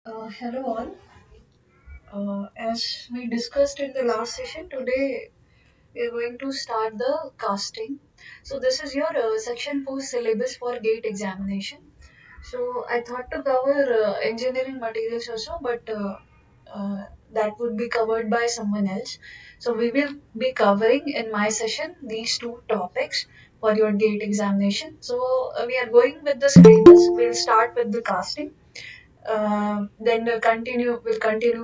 Hello all. As we discussed in the last session, today we are going to start the casting. So this is your section 4 syllabus for GATE examination. So I thought to cover engineering materials also, but that would be covered by someone else. So we will be covering in my session these two topics for your GATE examination. So we are going with the syllabus. We'll start with the casting, then we'll continue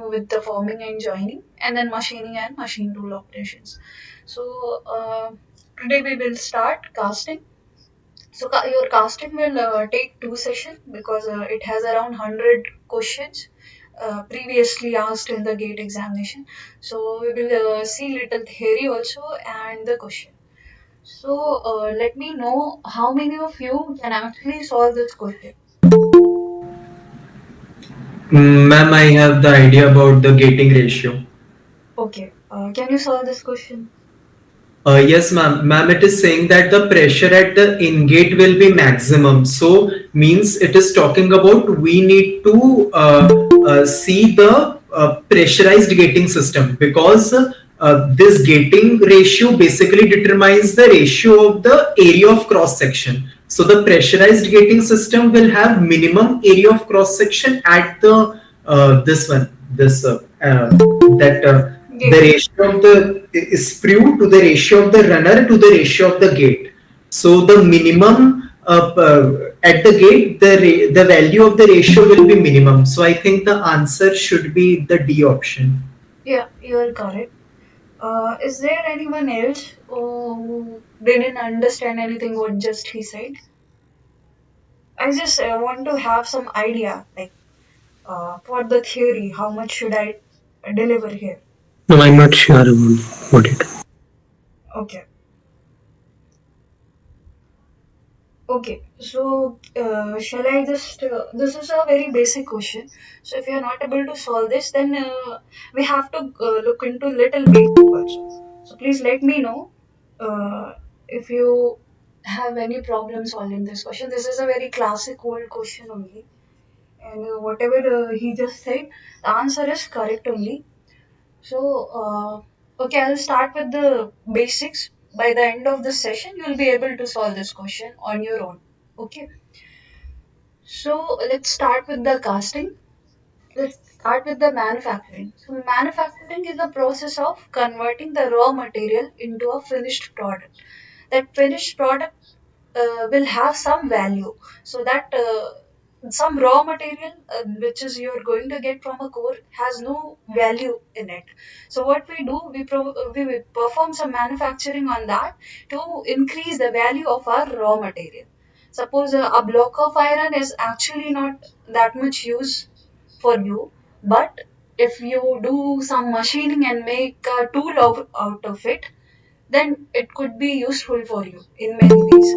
with the forming and joining, and then machining and machine tool operations. So today we will start casting. So your casting will take two sessions because it has around 100 questions previously asked in the gate examination. So we will see little theory also and the question. So let me know how many of you can actually solve this question. Ma'am, I have the idea about the gating ratio. Okay, can you solve this question? Yes, ma'am. Ma'am, it is saying that the pressure at the in-gate will be maximum. So, means it is talking about we need to see the pressurized gating system because this gating ratio basically determines the ratio of the area of cross section. So, the pressurized gating system will have minimum area of cross section at the this one, this that the Gate. ratio of the sprue to the ratio of the runner to the ratio of the gate. So the minimum at the gate, the value of the ratio will be minimum. So I think the answer should be the D option. Yeah, you are correct. Is there anyone else who didn't understand anything what just he said? I just want to have some idea, like for the theory, how much should I deliver here? No, I'm not sure about it. Okay, okay. So shall I just? This is a very basic question. So if you are not able to solve this, then we have to look into little basic also. So please let me know if you have any problem solving this question. This is a very classic old question only. And whatever he just said, the answer is correct only. So, okay, I'll start with the basics. By the end of the session, you'll be able to solve this question on your own. Okay, so let's start with the casting. Let's start with the manufacturing. So, manufacturing is the process of converting the raw material into a finished product. That finished product will have some value, so that some raw material which is you're going to get from a core has no value in it. So what we do, we perform some manufacturing on that to increase the value of our raw material. Suppose a block of iron is actually not that much use for you, but if you do some machining and make a tool out of it, then it could be useful for you in many ways.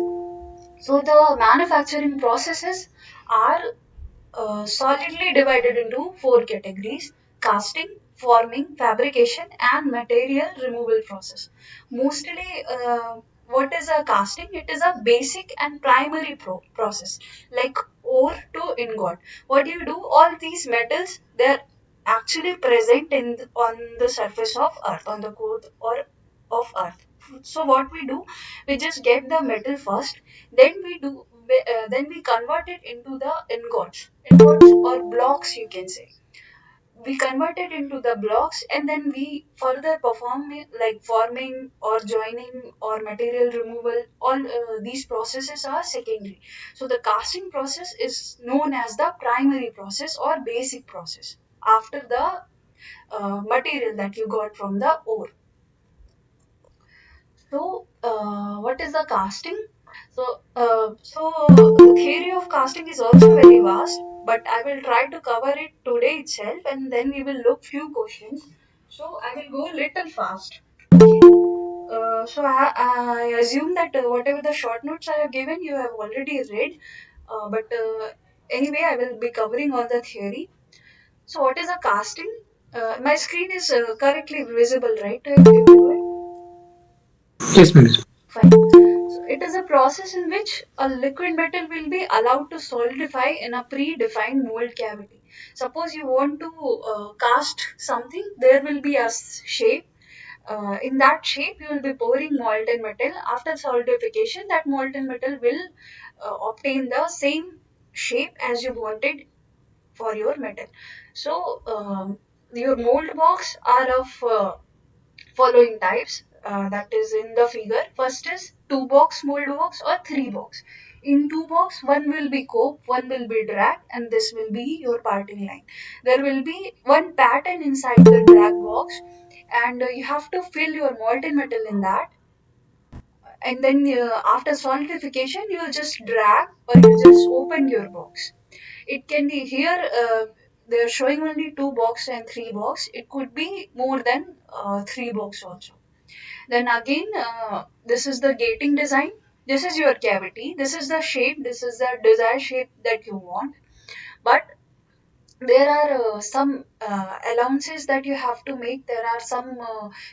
So the manufacturing processes are solidly divided into four categories: casting, forming, fabrication, and material removal process. Mostly, what is a casting? It is a basic and primary process, like ore to ingot. What do you do? All these metals, they're actually present on the surface of earth, on the core or of earth. So what we do, we just get the metal first, then we convert it into the ingots or blocks, you can say. We convert it into the blocks, and then we further perform like forming or joining or material removal. All these processes are secondary. So the casting process is known as the primary process or basic process after the material that you got from the ore. So, what is the casting? So the theory of casting is also very vast, but I will try to cover it today itself, and then we will look few questions. So I will go little fast. Okay. So I assume that whatever the short notes I have given, you have already read. But anyway, I will be covering all the theory. So what is a casting? My screen is correctly visible, right, everyone? Yes, madam. Fine. So it is a process in which a liquid metal will be allowed to solidify in a predefined mold cavity. Suppose you want to cast something, there will be a shape. In that shape, you will be pouring molten metal. After solidification, that molten metal will obtain the same shape as you wanted for your metal. So, your mold box are of following types, that is in the figure. First is two box mold box or three box. In two box, one will be cope, one will be drag, and this will be your parting line. There will be one pattern inside the drag box, and you have to fill your molten metal in that. And then after solidification, you just drag or you just open your box. It can be here. They're showing only two box and three box. It could be more than three box also. Then again, this is the gating design. This is your cavity. This is the shape. This is the desired shape that you want. But there are some allowances that you have to make. There are some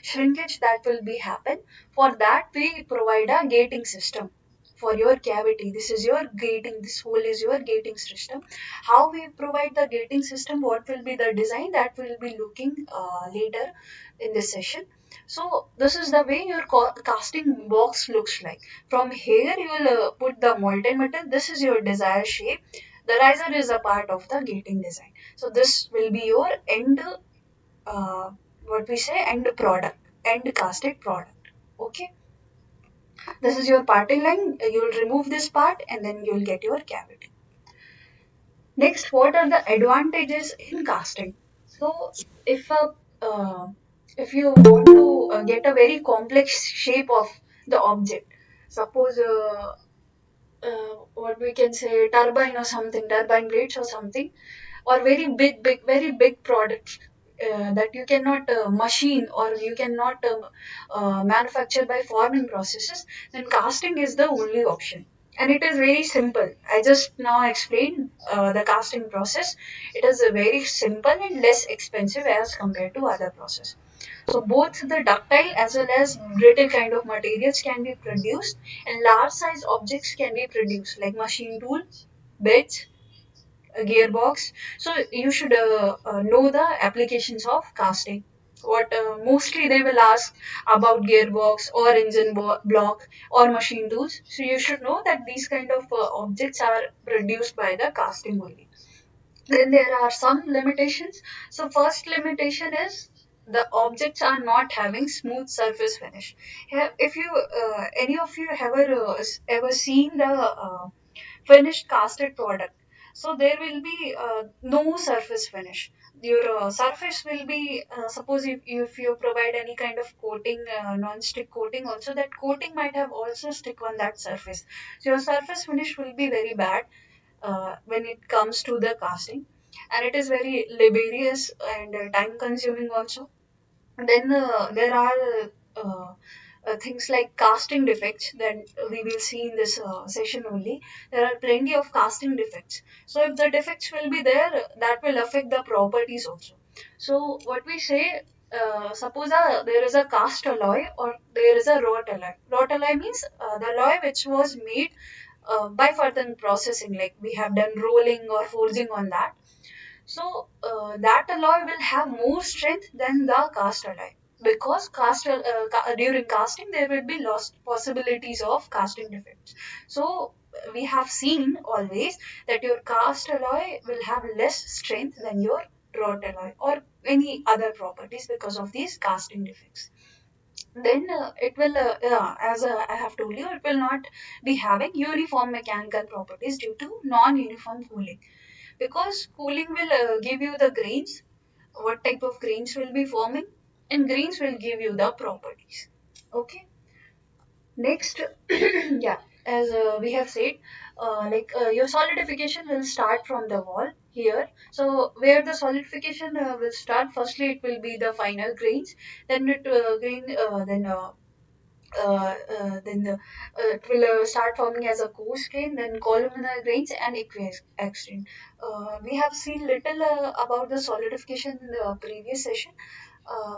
shrinkage that will be happen. For that, we provide a gating system for your cavity. This is your gating. This hole is your gating system. How we provide the gating system? What will be the design that we'll be looking later in this session. So this is the way your casting box looks like. From here, you will put the molten metal. This is your desired shape. The riser is a part of the gating design. So this will be your end, uh, what we say, end product, end casted product. Okay, this is your parting line. You'll remove this part and then you'll get your cavity. Next, what are the advantages in casting? So if a if you want to get a very complex shape of the object, suppose what we can say turbine or something, turbine blades or something, or very big products that you cannot machine or you cannot manufacture by forming processes, then casting is the only option. And it is very simple. I just now explained the casting process. It is very simple and less expensive as compared to other process. So both the ductile as well as brittle kind of materials can be produced, and large size objects can be produced like machine tool, beds, a gearbox. So you should know the applications of casting. What mostly they will ask about gearbox or engine block or machine tools. So you should know that these kind of objects are produced by the casting only. Then there are some limitations. So first limitation is the objects are not having smooth surface finish. If you any of you ever seen the finished casted product, so there will be no surface finish. Your surface will be suppose if you provide any kind of coating, non-stick coating also, that coating might have also stick on that surface. So your surface finish will be very bad when it comes to the casting, and it is very laborious and time consuming also. Then there are things like casting defects that we will see in this session only. There are plenty of casting defects. So if the defects will be there, that will affect the properties also. So what we say, suppose there is a cast alloy or there is a wrought alloy. Wrought alloy means the alloy which was made by further processing, like we have done rolling or forging on that. So that alloy will have more strength than the cast alloy, because during casting there will be lost possibilities of casting defects. So we have seen always that your cast alloy will have less strength than your wrought alloy or any other properties because of these casting defects. Then it will, as I have told you, it will not be having uniform mechanical properties due to non-uniform cooling, because cooling will give you the grains, what type of grains will be forming, and grains will give you the properties. Okay, next, yeah, as we have said, your solidification will start from the wall here. So where the solidification will start, firstly it will be the final grains, then then it will start forming as a coarse grain, then columnar grains and aqueous grain. We have seen little about the solidification in the previous session.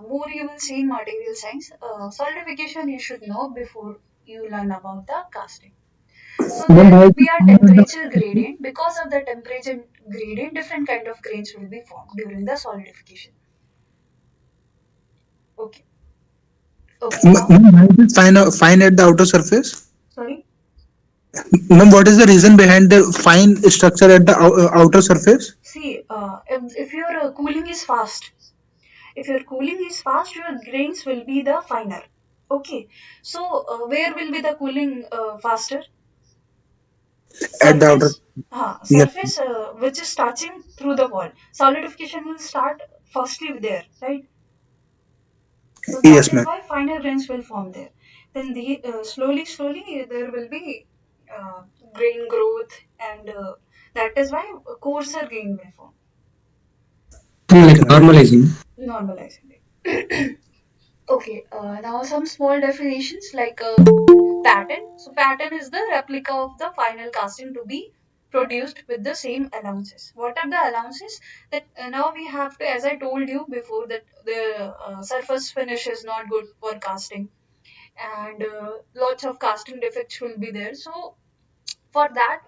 More you will see in material science. Solidification you should know before you learn about the casting. So Ma'am, there how will is be it a found at temperature the gradient. Because of the temperature gradient, different kind of grains will be formed during the solidification. Okay. Okay. Now, Ma'am, why is it fine at the outer surface? sorry. Ma'am, what is the reason behind the fine structure at the outer surface? See, if your cooling is fast, if your cooling is fast, your grains will be the finer. Okay. So where will be the cooling faster? At the outer. Surface, Yes. surface which is touching through the wall. Solidification will start firstly there, right? So that Yes, is ma'am. why finer grains will form there. Then the slowly there will be uh, grain growth, and that is why coarser grain will form. like Okay, ma'am. normalizing? Normalizing it. Okay, now some small definitions like pattern. So pattern is the replica of the final casting to be produced with the same allowances. What are the allowances? That now we have to, as I told you before, that the surface finish is not good for casting, and lots of casting defects will be there. So for that,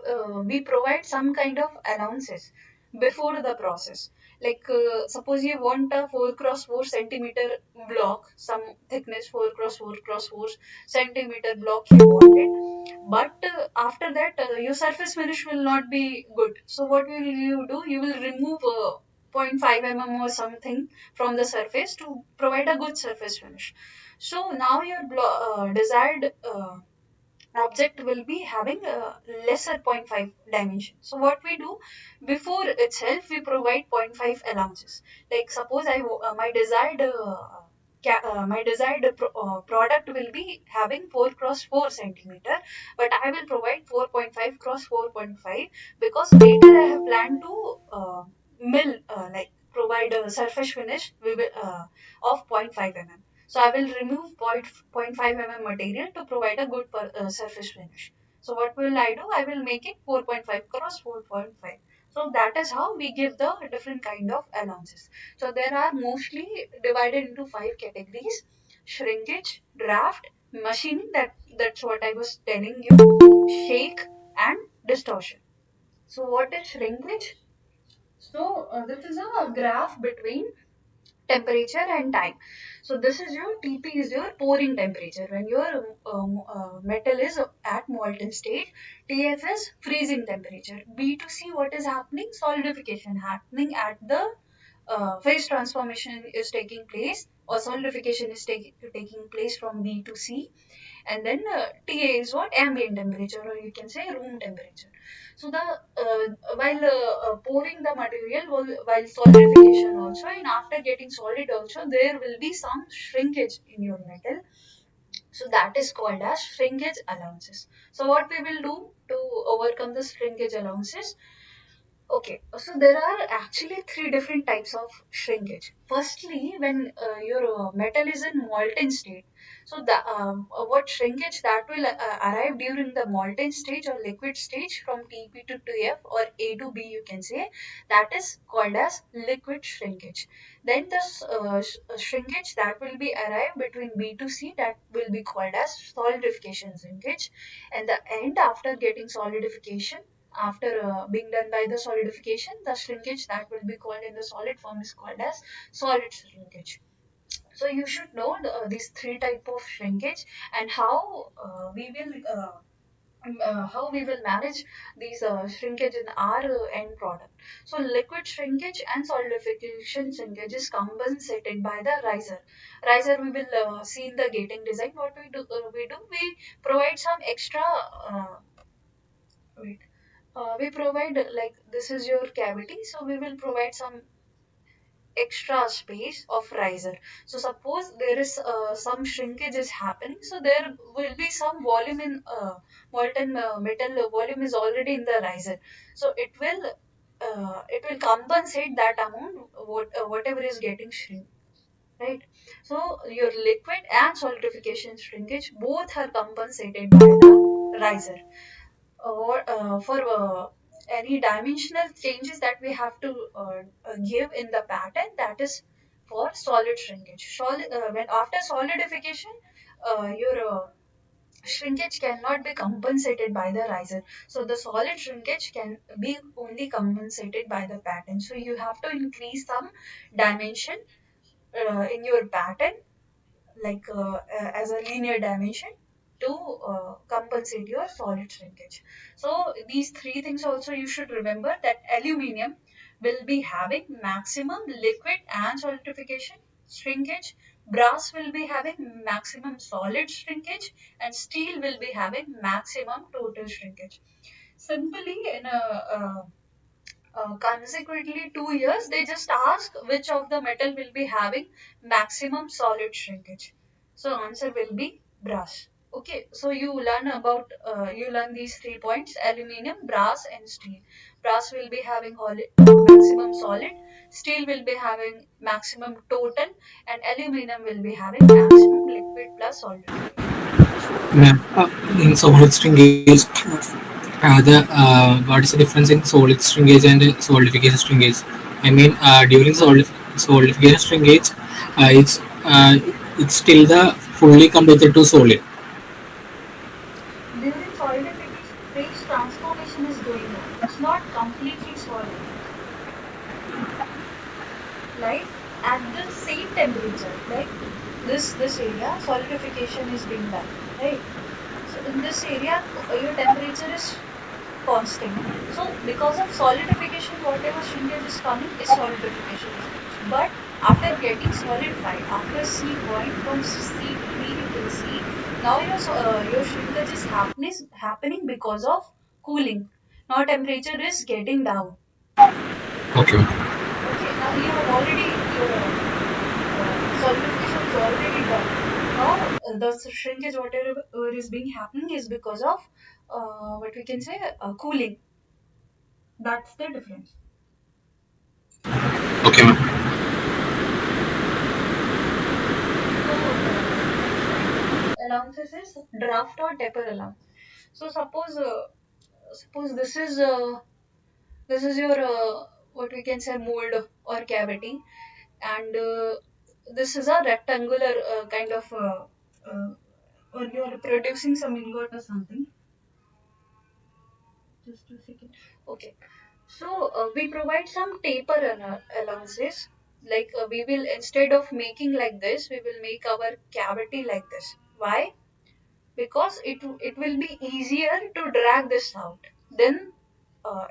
we provide some kind of allowances before the process. Like suppose you want a 4 cross 4 centimeter block, some thickness 4 cross 4 cross 4 centimeter block you wanted, but after that your surface finish will not be good. So what will you do? You will remove zero point 0.5 or something from the surface to provide a good surface finish. So now your desired object will be having a lesser zero point 0.5 dimension. So what we do, before itself we provide zero point 0.5 allowances. Like suppose my desired product will be having 4 cross 4 centimeter, but I will provide 4.5 cross 4.5 because later I have planned to mill like provide a surface finish we will, of zero point 0.5 mm. So I will remove zero point 0.5 mm material to provide a good surface finish. So what will I do? I will make it 4.5 cross 4.5. So that is how we give the different kind of allowances. So there are mostly divided into five categories: shrinkage, draft, machining. That's what I was telling you. Shake and distortion. So what is shrinkage? So this is a graph between temperature and time. So this is your TP is your pouring temperature when your metal is at molten state. TF is freezing temperature. B to C, what is happening? Solidification happening at the phase transformation is taking place, or solidification is taking place from B to C. And then TA is what? Ambient temperature, or you can say room temperature. So the while pouring the material, while solidification also, and after getting solid also, there will be some shrinkage in your metal. So that is called as shrinkage allowances. So what we will do to overcome the shrinkage allowances? Okay, so there are actually three different types of shrinkage. Firstly, when your metal is in molten state, so the what shrinkage that will arrive during the molten stage or liquid stage from TP to TF or A to B, you can say, that is called as liquid shrinkage. Then the shrinkage that will be arrive between B to C, that will be called as solidification shrinkage. And the end, after getting solidification, after being done by the solidification, the shrinkage that will be called in the solid form is called as solid shrinkage. So you should know these three type of shrinkage, and how we will manage these shrinkage in our end product. So liquid shrinkage and solidification shrinkage is compensated by the riser. Riser we will see in the gating design. What we provide some extra. Wait. We provide like this is your cavity, so we will provide some extra space of riser. So suppose there is some shrinkage is happening, so there will be some volume in molten metal volume is already in the riser. So it will compensate that amount whatever is getting shrink, right? So your liquid and solidification shrinkage both are compensated by the riser, or for any dimensional changes that we have to give in the pattern, that is for solid shrinkage. When after solidification, your shrinkage cannot be compensated by the riser. So the solid shrinkage can be only compensated by the pattern. So you have to increase some dimension in your pattern, like as a linear dimension to compensate your solid shrinkage. So these three things also you should remember, that aluminium will be having maximum liquid and solidification shrinkage, brass will be having maximum solid shrinkage, and steel will be having maximum total shrinkage. Simply in a consequently 2 years, they just ask which of the metal will be having maximum solid shrinkage. So answer will be brass. Okay, so you learn these 3 points: aluminium, brass, and steel. Brass will be having maximum solid, steel will be having maximum total, and aluminium will be having maximum liquid plus solidification. Ma'am, in solid stringage, what is the difference in solid stringage and solidification stringage? I mean, during solidification stringage, it's still the fully completed to solid. During solidification, phase transformation is going on. It's not completely solid, like at the same temperature, like this area solidification is being done, right? So in this area your temperature is constant. So because of solidification, whatever shrinkage is coming is solidification shrinkage. But after getting solidified, after C point from C to B, you can see now your shrinkage is happening because of cooling. Now temperature is getting down. Okay. Okay, now you have already your solidification is already done. Now the shrinkage whatever is being happening is because of what we can say cooling. That's the difference. Okay, ma'am. So next point allowances is draft or taper allowance. So suppose this is your what we can say mold or cavity, and this is a rectangular kind of or you are producing some ingot or something. Just a second. Okay. So we provide some taper allowances. Like we will, instead of making like this, we will make our cavity like this. Why? Because it will be easier to drag this out. Then,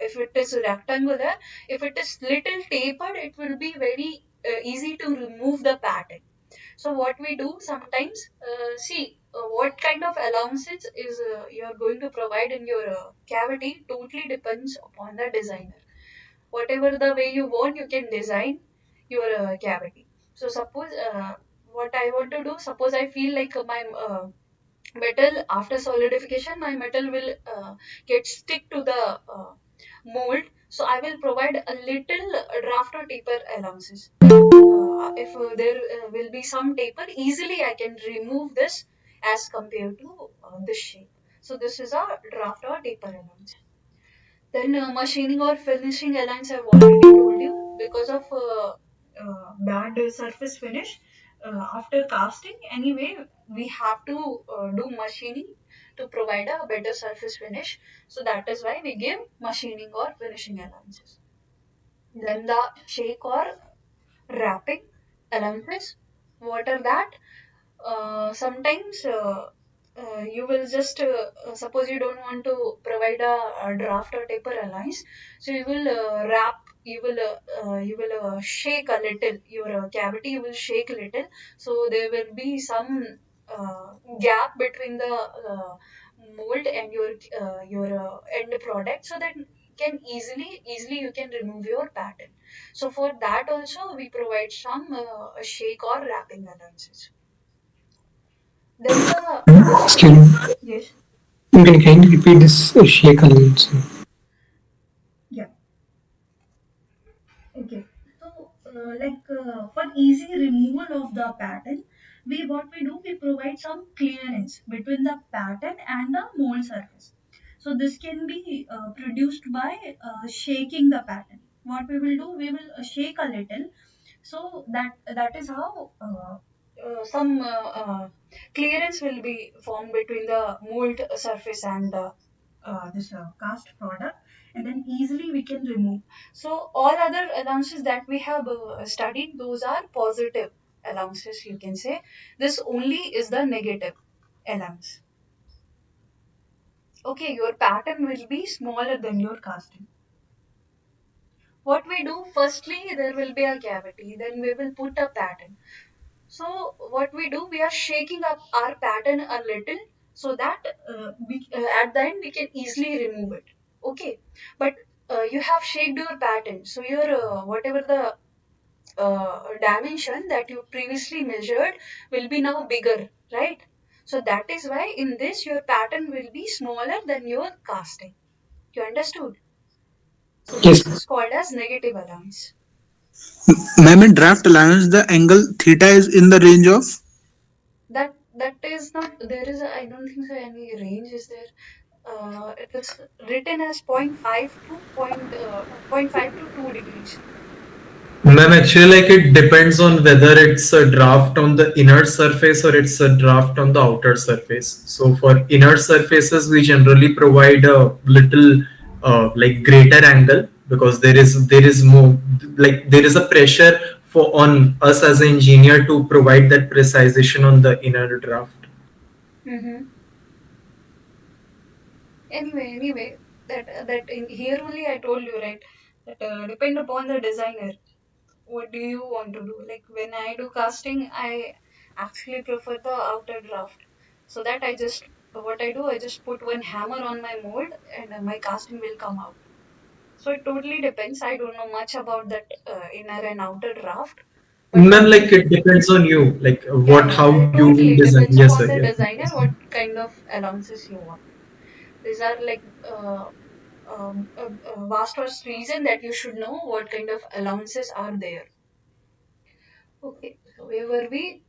if it is rectangular, if it is little tapered, it will be very easy to remove the pattern. So what we do sometimes, see what kind of allowances is you are going to provide in your cavity totally depends upon the designer. Whatever the way you want, you can design your cavity. So suppose what I want to do, suppose I feel like my metal after solidification, my metal will get stick to the mold. So I will provide a little draft or taper allowances. Then if there will be some taper, easily I can remove this as compared to this shape. So this is a draft or taper allowance. Then machining or finishing alliance I've already told you, because of bad surface finish after casting. Anyway, we have to do machining to provide a better surface finish. So that is why we give machining or finishing allowances. Then the shake or wrapping allowances. What are that? Sometimes you will just suppose you don't want to provide a draft or taper alliance, so you will wrap, you will shake a little your cavity, you will shake a little, so there will be some gap between the mold and your end product, so that can easily you can remove your pattern. So for that also we provide some shake or wrapping allowances. Then the Excuse me. yes, You can kindly repeat this shake allowance. yeah, okay. So for easy removal of the pattern, we what we do, we provide some clearance between the pattern and the mold surface. So this can be produced by shaking the pattern. What we will do, we will shake a little, so that is how some clearance will be formed between the mold surface and this cast product, and then easily we can remove. So all other allowances that we have studied, those are positive allowances, you can say. This only is the negative allowance. Okay, your pattern will be smaller than your casting. What we do, firstly, there will be a cavity, then we will put a pattern. So what we do, we are shaking up our pattern a little so that at the end we can easily remove it. Okay, but you have shaped your pattern, so your whatever the dimension that you previously measured will be now bigger, right? So that is why in this your pattern will be smaller than your casting. You understood? So Yes. this is called as negative allowance. Ma'am, in draft allowance, the angle theta is in the range of. That is not there is I don't think so any range is there. It is written as point 0.5 to point zero point 0.5 to 2 degrees. Ma'am, actually, like it depends on whether it's a draft on the inner surface or it's a draft on the outer surface. So for inner surfaces, we generally provide a little like greater angle because there is more like there is a pressure for on us as an engineer to provide that precision on the inner draft. Mm-hmm. Anyway, that in here only I told you, right, that depend upon the designer. What do you want to do? Like when I do casting, I actually prefer the outer draft. So that I just what I do, I just put one hammer on my mold and my casting will come out. So it totally depends. I don't know much about that inner and outer draft, but Ma'am, that like it depends on you, like yeah, what yeah, how it you will totally design. depends Yes, upon sir. the designer Yes. what kind of allowances you want. These are like a vast reason that you should know what kind of allowances are there. Okay, so where were we?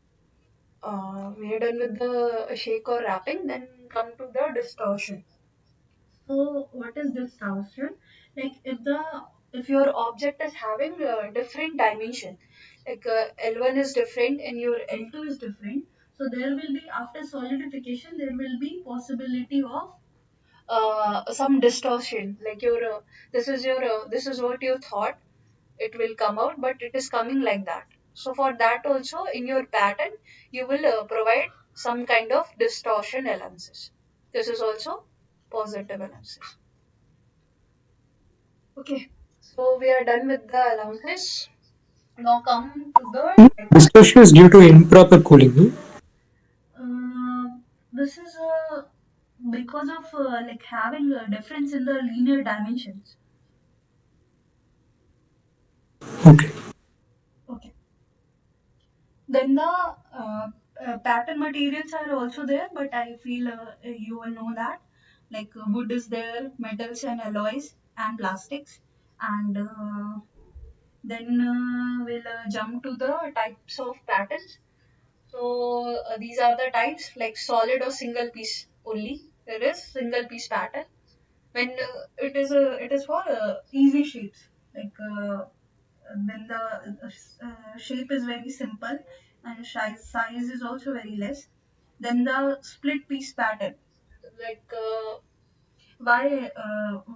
We are done with the shake or wrapping, then come to the distortion. So what is distortion? Like if your object is having a different dimension, like L1 is different and your L2 is different, so there will be after solidification there will be possibility of some distortion. Like your this is what you thought it will come out, but it is coming like that. So for that also in your pattern you will provide some kind of distortion allowances. This is also positive allowances. Okay, so we are done with the allowances. Now come to the types. Distortion is due to improper cooling. No? This is because of like having a difference in the linear dimensions. Okay. Okay. Then the pattern materials are also there, but I feel you will know that. Like wood is there, metals and alloys, and plastics. And then we'll jump to the types of patterns. So these are the types like solid or single piece only. There is single piece pattern when it is for easy shapes like when the shape is very simple and size is also very less. Then the split piece pattern, like why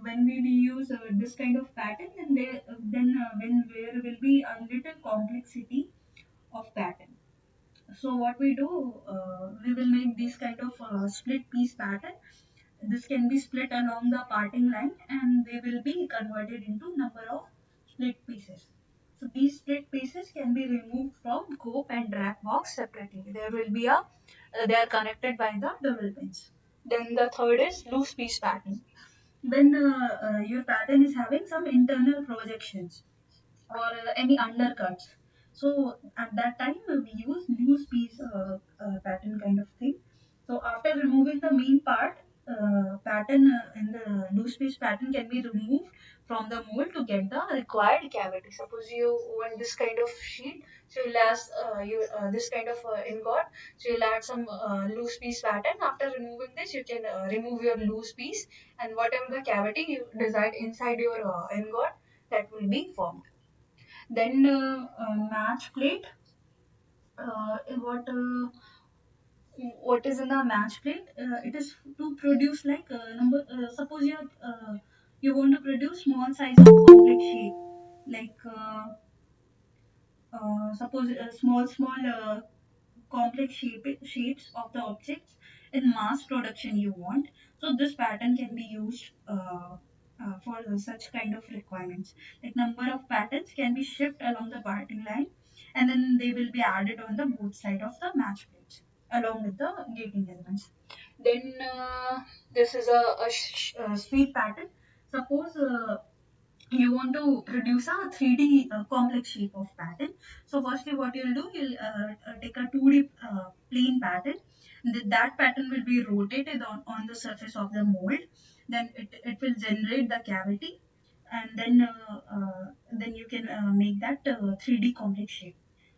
when we use this kind of pattern, then when there will be a little complexity of pattern. So what we do, we will make this kind of split piece pattern. This can be split along the parting line and they will be converted into number of split pieces. So these split pieces can be removed from cope and drag box separately. There will be they are connected by the double pins. Then the third is loose piece pattern. When your pattern is having some internal projections or any undercuts. So at that time we use loose piece pattern kind of thing. So after removing the main part, pattern in the loose piece pattern can be removed from the mold to get the required cavity. Suppose you want this kind of sheet, so you'll add this kind of ingot. So you'll add some loose piece pattern. After removing this, you can remove your loose piece and whatever the cavity you desired inside your ingot, that will be formed. Then match plate. What is in the match plate? It is to produce like number. Suppose you want to produce small size of complex shape, like suppose small complex shapes of the objects in mass production you want. So this pattern can be used for such kind of requirements. Like number of patterns can be shipped along the parting line, and then they will be added on the both side of the match plates along with the gating elements. Then this is a sweep pattern. Suppose you want to produce a 3D complex shape of pattern. So firstly what you'll do, you'll take a 2D plane pattern. That pattern will be rotated on the surface of the mold. Then it will generate the cavity, and then you can make that 3D complex shape.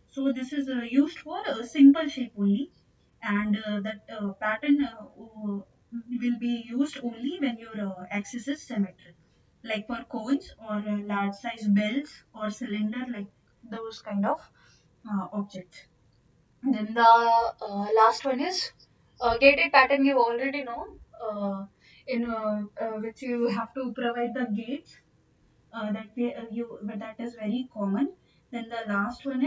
So this is used for a simple shape only, and that pattern will be used only when your axis is symmetric, like for cones or large size bells or cylinder, like those kind of objects. Then the last one is gated pattern. You already know, in which you have to provide the gates, but that is very common. Then the uh, last one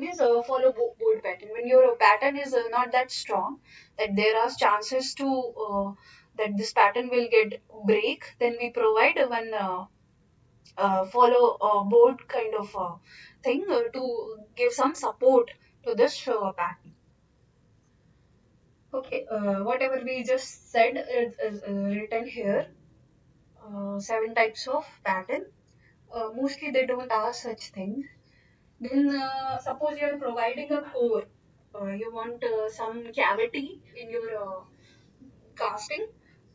is follow board pattern. When your pattern is not that strong, that there are chances to that this pattern will get break, then we provide one follow board kind of thing to give some support to this pattern. Okay, whatever we just said is written here. Seven types of pattern. Mostly they don't ask such things. Then suppose you are providing a core. You want some cavity in your casting,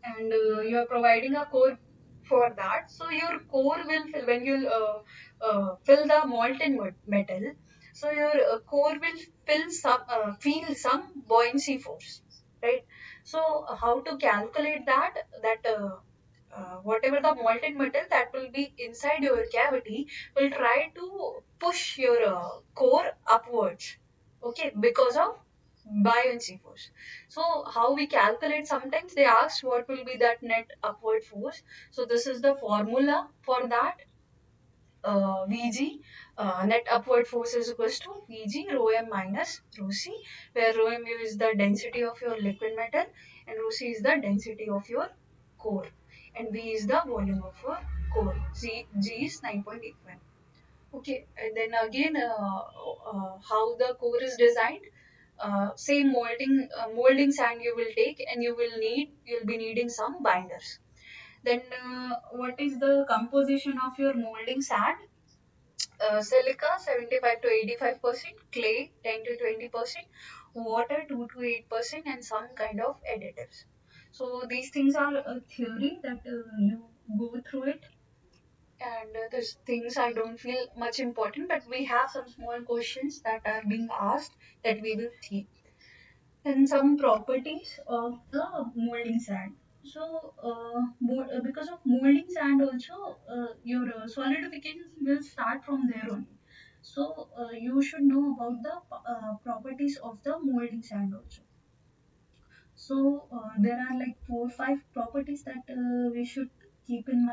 and you are providing a core for that. So your core will fill when you fill the molten metal. So your core will feel some buoyancy force, right? So how to calculate that? That whatever the molten metal that will be inside your cavity will try to push your core upwards, okay, because of buoyancy force. So how we calculate, sometimes they ask what will be that net upward force. So this is the formula for that. Vg, net upward force is equals to Vg rho m minus rho c, where rho mu is the density of your liquid metal and rho c is the density of your core, and V is the volume of your core. G is 9.85. Okay, and then again, how the core is designed. Same molding sand you will take, and you'll be needing some binders. Then what is the composition of your molding sand? Silica 75 to 85%, clay 10 to 20%, water 2 to 8%, and some kind of additives. So these things are a theory that you go through it, and these things I don't feel much important, but we have some small questions that are being asked that we will see. And some properties of the molding sand. So, because of molding sand, also your solidification will start from there only. So, you should know about the properties of the molding sand also. So, there are like 4 5 properties that we should keep in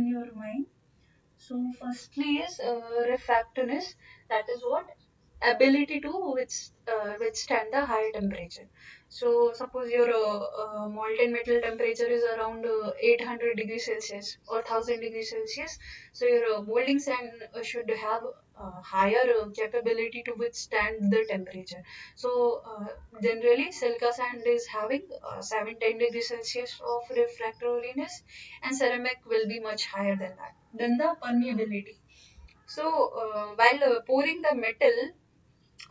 your mind. So firstly is refractoriness. That is what? Ability to withstand the high temperature. So suppose your molten metal temperature is around 800 degrees Celsius or 1000 degrees Celsius. So your molding sand should have higher capability to withstand the temperature. So generally silica sand is having 710 degrees Celsius of refractoriness, and ceramic will be much higher than that. Then the permeability. So while pouring the metal,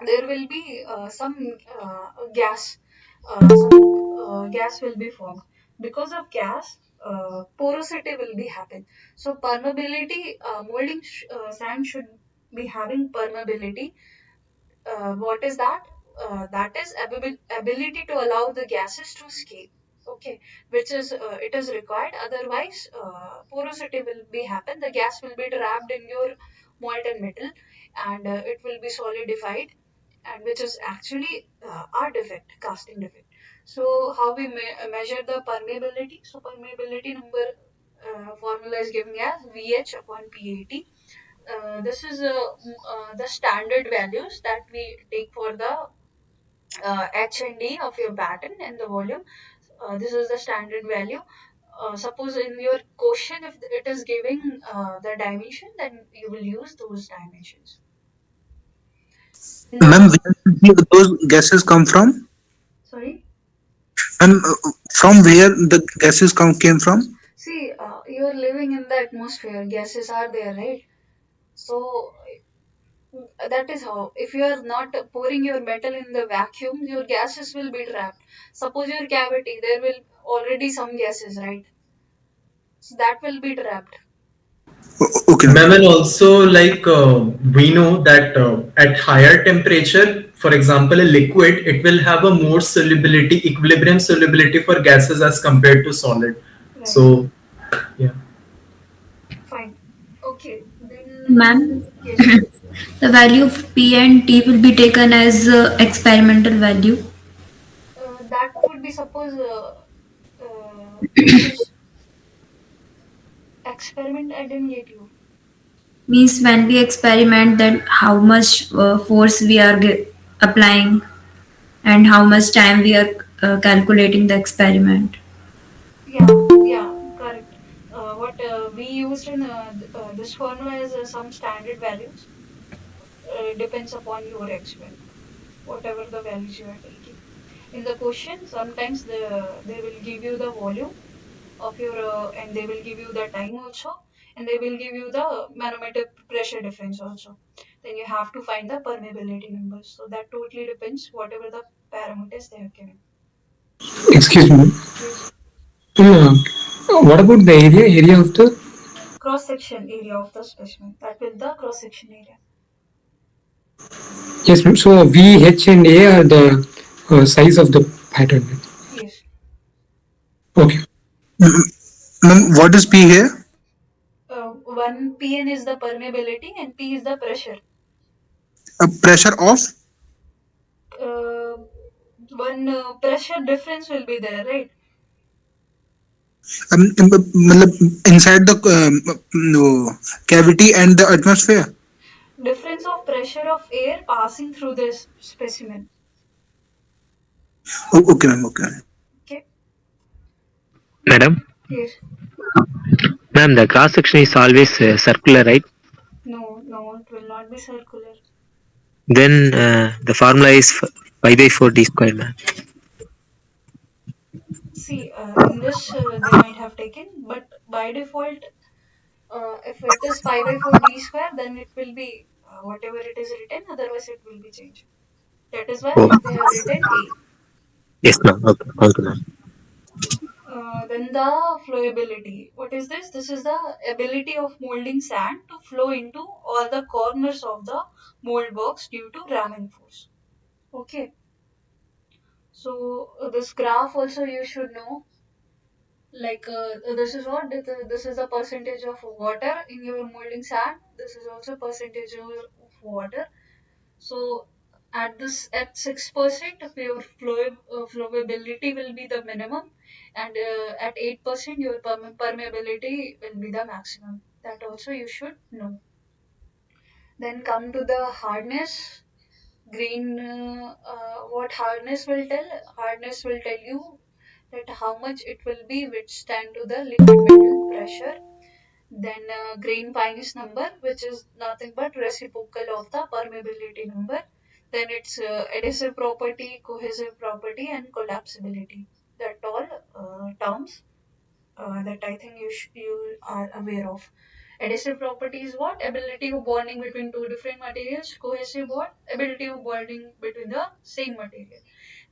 there will be some gas. Gas will be formed. Because of gas, porosity will be happen. So permeability, molding sand should be having permeability. What is that? That is ability to allow the gases to escape. Okay, which is it is required. Otherwise, porosity will be happen. The gas will be trapped in your molten metal, and it will be solidified, and which is actually our defect, casting defect. So how we measure the permeability? So permeability number formula is given as VH upon PAT. This is the standard values that we take for the H and D of your pattern and the volume. This is the standard value. Suppose in your question, if it is giving the dimension, then you will use those dimensions. In Ma'am, the where did those gases come from? sorry, Ma'am, from where the gases came from? see, you're living in the atmosphere. Gases are there, right? So that is how. If you are not pouring your metal in the vacuum, your gases will be trapped. Suppose your cavity, there will already some gases, right? So that will be trapped. Okay, Ma'am, ma'am. and also like we know that at higher temperature, for example, a liquid, it will have a more solubility, equilibrium solubility for gases as compared to solid. Right. So yeah. Fine. Okay. Then Ma'am, yes. the value of P and T will be taken as experimental value. That would be suppose this is experiment. I didn't get you. Means when we experiment, that how much force we are applying and how much time we are calculating the experiment. Yeah, yeah, correct. What we used in this formula is some standard values. Depends upon your experiment, whatever the values you are taking. In the question, sometimes they will give you the volume of your and they will give you the time also, and they will give you the manometer pressure difference also. Then you have to find the permeability numbers. So that totally depends whatever the parameters they have given. Excuse me. Yes. What about the area of the? Cross section area of the specimen. That will the cross section area. Yes, ma'am. So V, H, and A are the size of the pattern. Yes. Okay. Ma'am, what is P here? One Pn is the permeability and P is the pressure. Pressure of Uh, one pressure difference will be there, right? मतलब inside the no, cavity and the atmosphere. Difference of pressure of air passing through this specimen. Okay, ma'am. Okay. Okay. Madam, Yes. ma'am, the cross section is always circular, right? No, no, it will not be circular. Then the formula is pi by 4 d square, ma'am. See, in this they might have taken, but by default, if it is pi by 4 d square, then it will be whatever it is written, otherwise it will be changed. That is why Oh, they have written A. yes, ma'am. Okay, okay, ma'am. Then the flowability. What is this? This is the ability of molding sand to flow into all the corners of the mold box due to ramming force. Okay. So this graph also you should know. Like this is what this is the percentage of water in your molding sand. This is also percentage of water. So at 6%, your flowability will be the minimum, and at 8%, your permeability will be the maximum. That also you should know. Then come to the hardness. Green, what hardness will tell? Hardness will tell you that how much it will be withstand to the liquid metal pressure. Then grain fineness number, which is nothing but reciprocal of the permeability number. Then it's adhesive property, cohesive property, and collapsibility. That all terms that I think you are aware of. Adhesive property is what? Ability of bonding between two different materials. Cohesive what? Ability of bonding between the same material.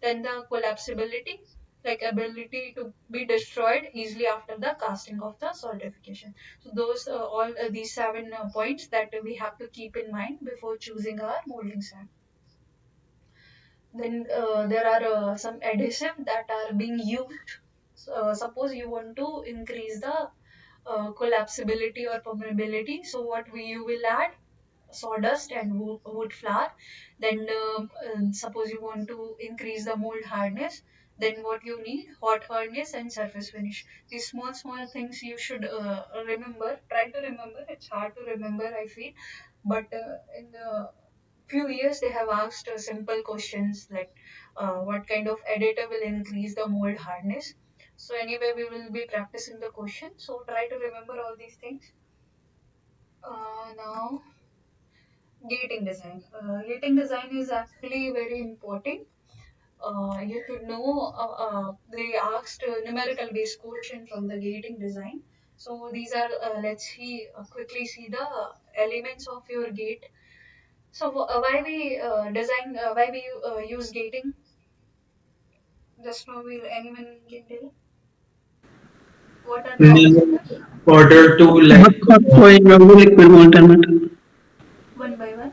Then the collapsibility, like ability to be destroyed easily after the casting of the solidification. So those all these seven points that we have to keep in mind before choosing our molding sand. Then there are some adhesive that are being used. Suppose you want to increase the collapsibility or permeability. So what you will add? sawdust and wood flour. Then suppose you want to increase the mold hardness, then what you need, hot furnace and surface finish. These small things you should remember, try to remember. It's hard to remember, I feel, but in the few years they have asked simple questions like what kind of editor will increase the mold hardness. So anyway, we will be practicing the question, so try to remember all these things. Now, gating design. Gating design is actually very important. You should know, they asked numerical based question from the gating design. So these are, let's see, quickly see the elements of your gate. So why we why we use gating? Just now, will anyone can tell what are the In objectives? order to But like for showing of the liquid containment. One by one.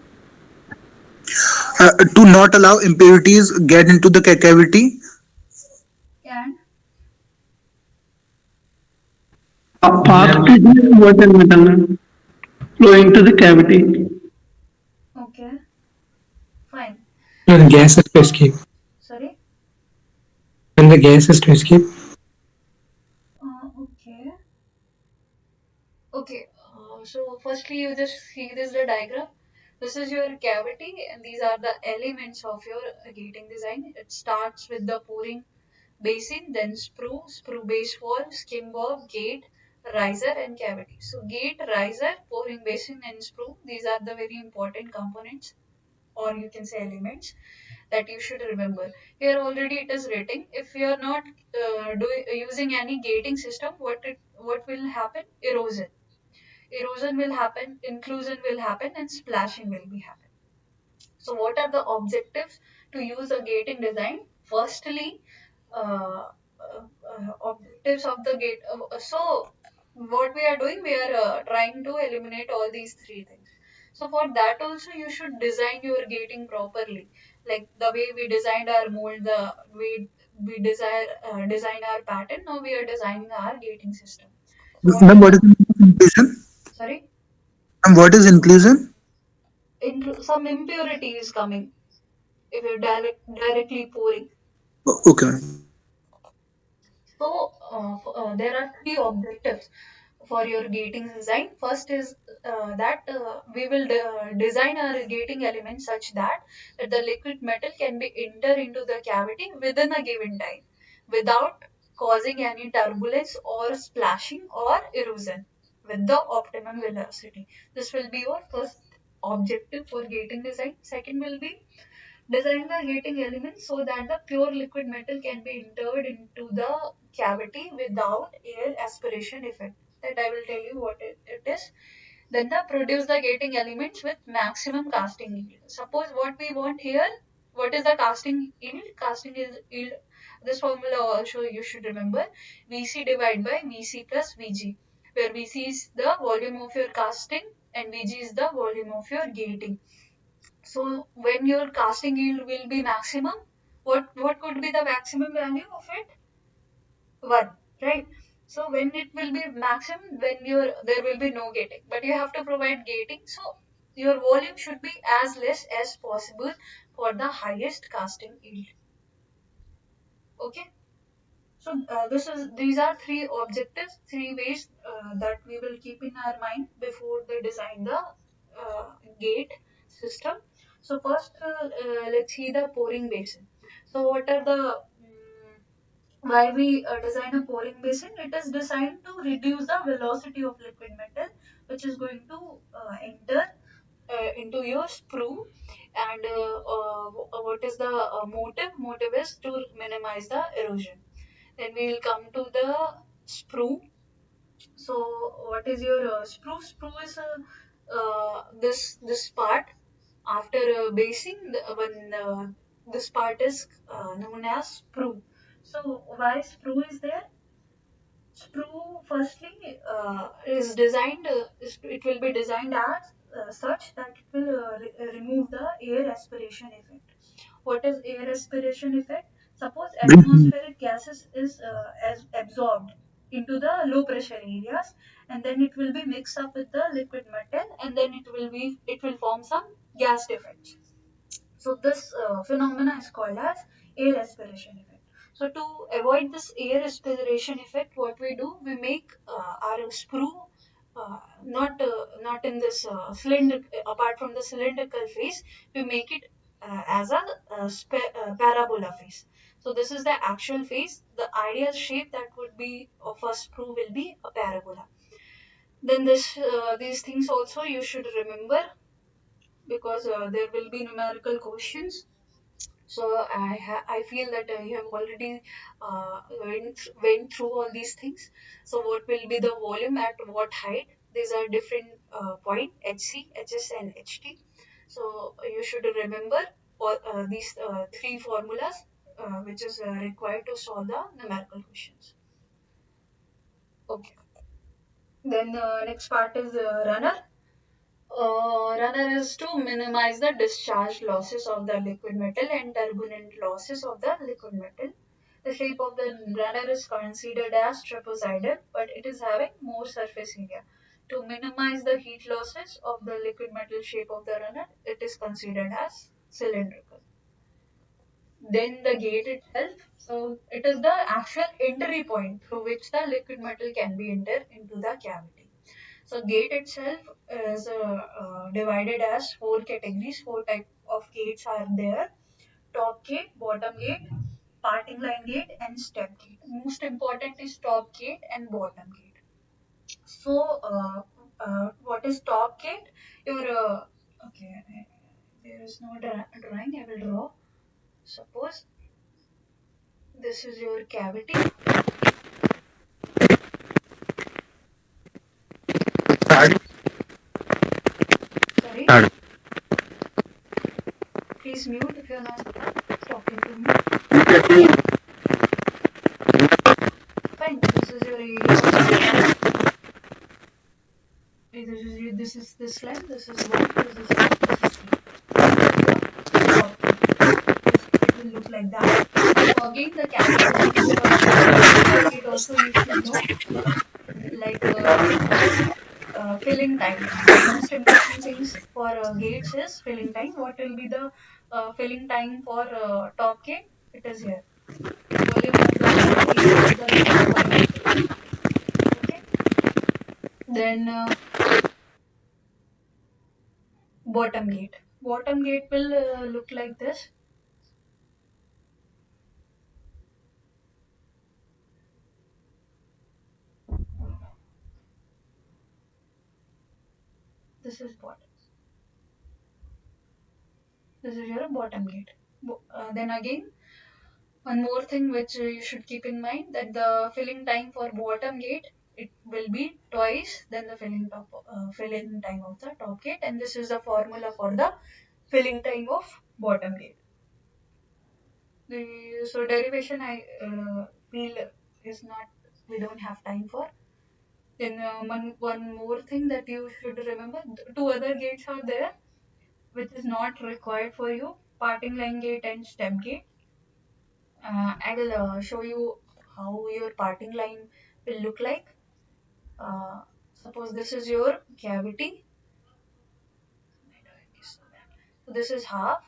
To not allow impurities get into the cavity. And A path to the water metal flowing to the cavity. okay, fine. And the gas Now, is to escape. sorry. And the gas is to escape. Okay. Okay. So firstly, you just see this the diagram. This is your cavity, and these are the elements of your gating design. It starts with the pouring basin, then sprue base wall, skim bob, gate, riser, and cavity. So gate, riser, pouring basin, and sprue. These are the very important components, or you can say elements, that you should remember. Here already it is written. If you are not using any gating system, what will happen? Erosion. Erosion will happen, inclusion will happen, and splashing will be happen. So what are the objectives to use a gating design? Firstly, objectives of the gate. So what we are doing, we are trying to eliminate all these three things. So for that also you should design your gating properly. Like the way we designed our mold, the way we design our pattern. Now we are designing our gating system. So what Ma'am, are what is the, inclusion? sorry, Ma'am, what is inclusion? some impurity is coming if you're directly pouring. Okay, ma'am. So there are three objectives for your gating design. First is that we will design our gating element such that the liquid metal can be enter into the cavity within a given time without causing any turbulence or splashing or erosion with the optimum velocity. This will be your first objective for gating design. Second will be design the gating element so that the pure liquid metal can be entered into the cavity without air aspiration effect. That I will tell you what it is. Then the produce the gating elements with maximum casting yield. Suppose what we want here, what is the casting yield? Casting yield, this formula also you should remember, Vc divided by Vc plus Vg, where Vc is the volume of your casting and Vg is the volume of your gating. So when your casting yield will be maximum, what could be the maximum value of it? 1, right? So when it will be maximum, when your there will be no gating, but you have to provide gating. So your volume should be as less as possible for the highest casting yield. Okay. So these are three objectives, three ways that we will keep in our mind before they design the gate system. So first, let's see the pouring basin. So what are the why we design a pouring basin? It is designed to reduce the velocity of liquid metal, which is going to enter into your sprue. And what is the motive? Motive is to minimize the erosion. Then we will come to the sprue. So what is your sprue? Sprue is this part after basing. When this part is known as sprue. So why sprue is there? Sprue firstly is designed. It will be designed as such that it will remove the air aspiration effect. What is air aspiration effect? Suppose Breathing. atmospheric gases is as absorbed. into the low pressure areas, and then it will be mixed up with the liquid metal, and then it will form some gas difference. So this phenomena is called as air respiration effect. So to avoid this air respiration effect, what we do, we make our sprue not in this cylinder, apart from the cylindrical face, we make it as a parabola face. So this is the actual face. The ideal shape that would be of a sprue will be a parabola. Then these things also you should remember, because there will be numerical questions. So I feel that you have already went through all these things. So what will be the volume at what height? These are different point, HC, HS, and HT. So you should remember all these three formulas, which is required to solve the numerical questions. Okay. Then the next part is runner. Runner is to minimize the discharge losses of the liquid metal and turbulent losses of the liquid metal. The shape of the runner is considered as trapezoidal, but it is having more surface area. To minimize the heat losses of the liquid metal shape of the runner, it is considered as cylindrical. Then the gate itself, so it is the actual entry point through which the liquid metal can be entered into the cavity. So gate itself is divided as four categories. Four type of gates are there: top gate, bottom gate, parting line gate, and step gate. Most important is top gate and bottom gate. So what is top gate? Your okay, there is no drawing. I will draw. Suppose this is your cavity. Sorry, please mute if you're not talking to me. Fine. This is your area of cavity. This is this line, this is 1, this is 2, this is 3. This is your top gate. It will look like that. So again, the characteristics for top gate also you should know, like filling time. The most important things for gates is filling time. What will be the filling time for top gate? It is here. Volume of the water equal to the length of diameter. Okay. Then bottom gate. Bottom gate will look like this. This is bottom. This is your bottom gate. Then again, one more thing which you should keep in mind, that the filling time for bottom gate, it will be twice than the filling time of the top gate, and this is the formula for the filling time of bottom gate. So derivation I feel is not, we don't have time for. Then one more thing that you should remember, two other gates are there which is not required for you: parting line gate and step gate. I will show you how your parting line will look like. Suppose this is your cavity. So this is half.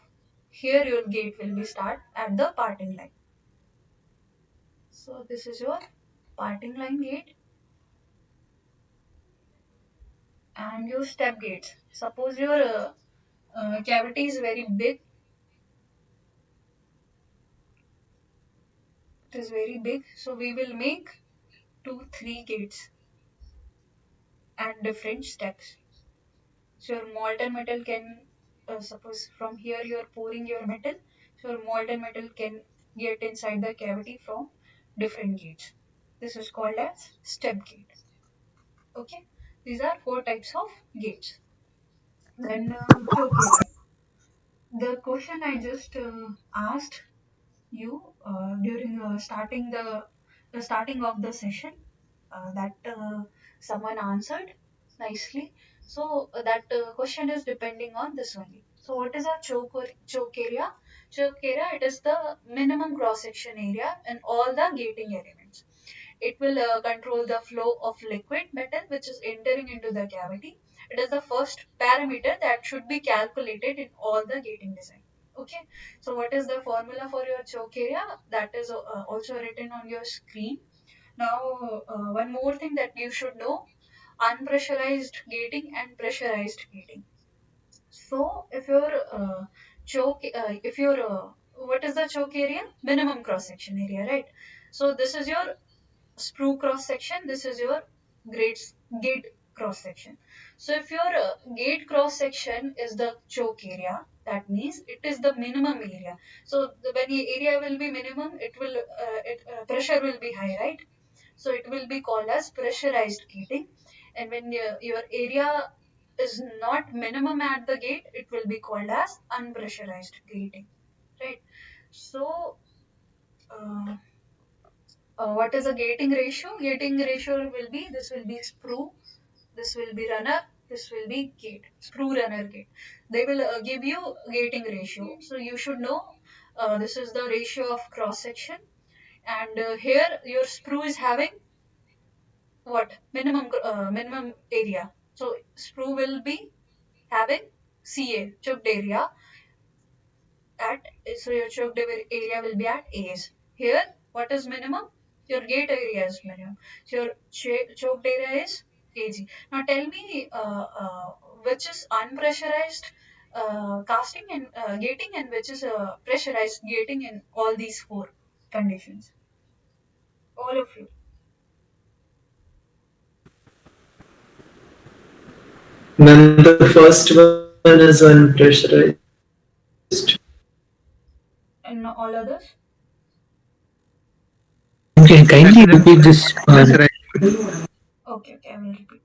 Here your gate will be start at the parting line. So this is your parting line gate and your step gates. Suppose your cavity is very big. It is very big. So we will make 2, 3 gates at different steps. So your molten metal can, suppose from here you are pouring your metal, so your molten metal can get inside the cavity from different gates. This is called as step gate. Okay, these are four types of gates. Then choke area. The question I just asked you during the starting of the session, that someone answered nicely. So that question is depending on this only. So what is a choke area? Choke area, it is the minimum cross section area in all the gating elements. It will control the flow of liquid metal which is entering into the cavity. It is the first parameter that should be calculated in all the gating design. Okay, so what is the formula for your choke area? That is also written on your screen. Now, one more thing that you should know: unpressurized gating and pressurized gating. So, if your if your what is the choke area? Minimum cross section area, right? So, this is your sprue cross section. This is your gate cross section. So, if your gate cross section is the choke area, that means it is the minimum area. So, when the area will be minimum, pressure will be high, right? So it will be called as pressurized gating. And when your area is not minimum at the gate, it will be called as unpressurized gating, right? So uh, what is the gating ratio? Gating ratio will be, this will be sprue, this will be runner, this will be gate, sprue runner gate. They will give you gating ratio. So you should know this is the ratio of cross section. And here your sprue is having what minimum area. So sprue will be having CA choked area at, so your choked area will be at A's. Here, what is minimum? Your gate area is minimum. So your choked area is AG. Now tell me which is unpressurized casting and gating, and which is pressurized gating in all these four conditions. All of you. Then the first one is unpressurized. And all others? Okay, kindly repeat this. Okay, okay, I will repeat.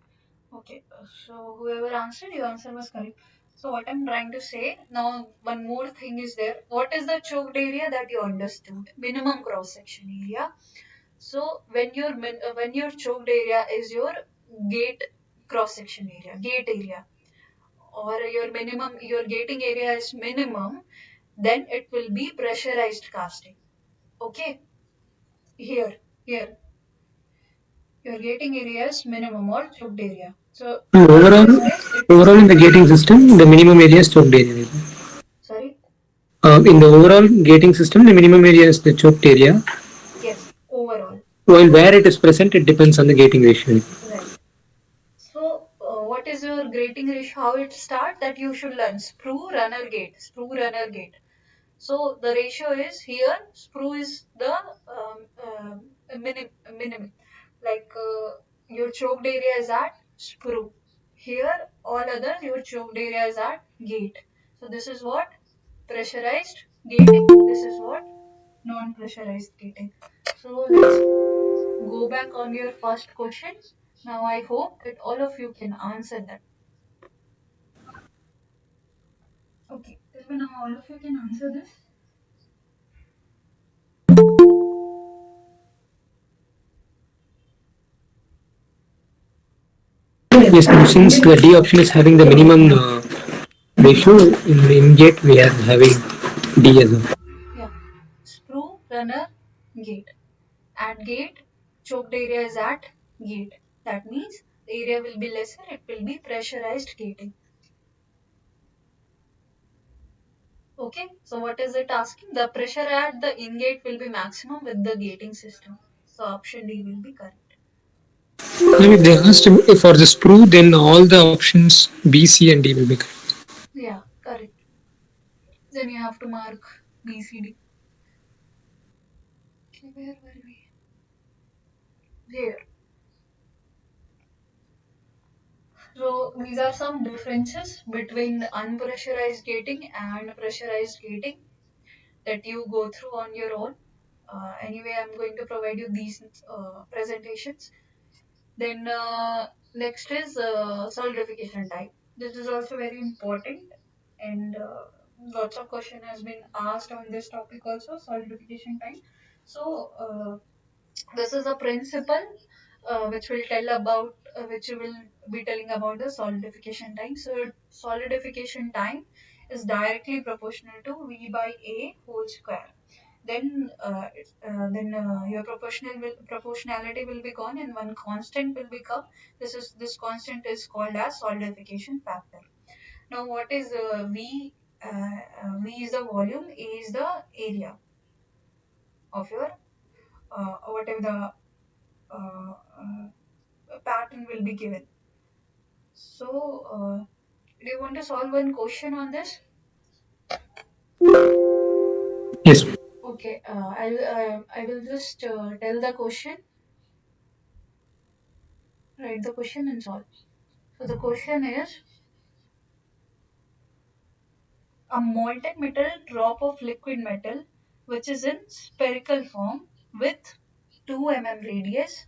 Okay, so whoever answered, your answer was correct. So what I'm trying to say now, one more thing is there. What is the choked area that you understood? Minimum cross section area. So when your choked area is your gate cross section area, gate area, or your gating area is minimum, then it will be pressurized casting. Okay, here your gating area is minimum or choked area. So whatever Overall, is this, it is overall in the gating system, the minimum area is choked area. sorry. In the overall gating system, the minimum area is the choked area. Yes, overall. While where it is present, it depends on the gating ratio. Right. So, what is your gating ratio? How it start? That you should learn sprue runner gate. Sprue runner gate. So the ratio is here. Sprue is the minimum. Like your choked area is at sprue. Here, all others your choked area is at gate. So this is what pressurized gating. This is what non-pressurized gating. So let's go back on your first question. Now I hope that all of you can answer that. Okay, tell me now all of you can answer this. Yes, since the D option is having the minimum ratio, in the in gate we are having D as well. Yeah, sprue runner gate. At gate, choked area is at gate. That means the area will be lesser, it will be pressurized gating. Okay, so what is it asking? The pressure at the in gate will be maximum with the gating system. So option D will be correct. Now, if they asked for the sprue, then all the options B, C, and D will be correct. Yeah, correct. Then you have to mark B, C, D. Okay, where were we? Here. So these are some differences between unpressurized gating and pressurized gating that you go through on your own. Anyway, I'm going to provide you these presentations. Then next is solidification time. This is also very important, and lots of question has been asked on this topic also, solidification time. So this is a principle which will tell about which will be telling about the solidification time. So solidification time is directly proportional to V by A whole square. then your proportionality will be gone, and one constant will become. This constant is called as solidification factor. Now, what is V? V is the volume, A is the area of your whatever the pattern will be given. So, do you want to solve one question on this? Yes. Okay, I will just tell the question, write the question and solve. So the question is, a molten metal drop of liquid metal which is in spherical form with 2 mm radius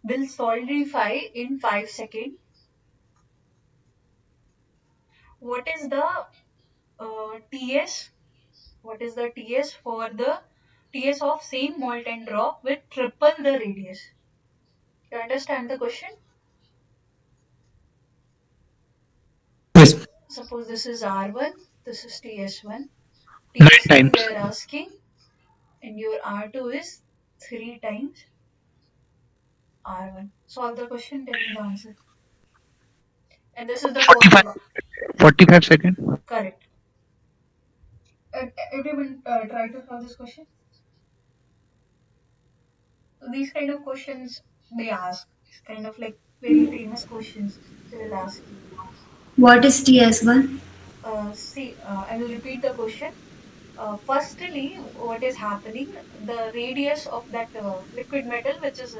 will solidify in 5 seconds. What is the TS? What is the TS for the TS of same molten drop with triple the radius? You understand the question? Yes. Suppose this is R1, this is TS1, Nine TS2 times. they are asking, and your R2 is 3 times R1. Solve the question, tell me the answer. And this is the 45, formula. 45 seconds. Correct. Everyone try to solve this question. So these kind of questions they ask. It's kind of like very famous questions they will ask you. What is TS1? I will repeat the question. Firstly, what is happening? The radius of that liquid metal, which is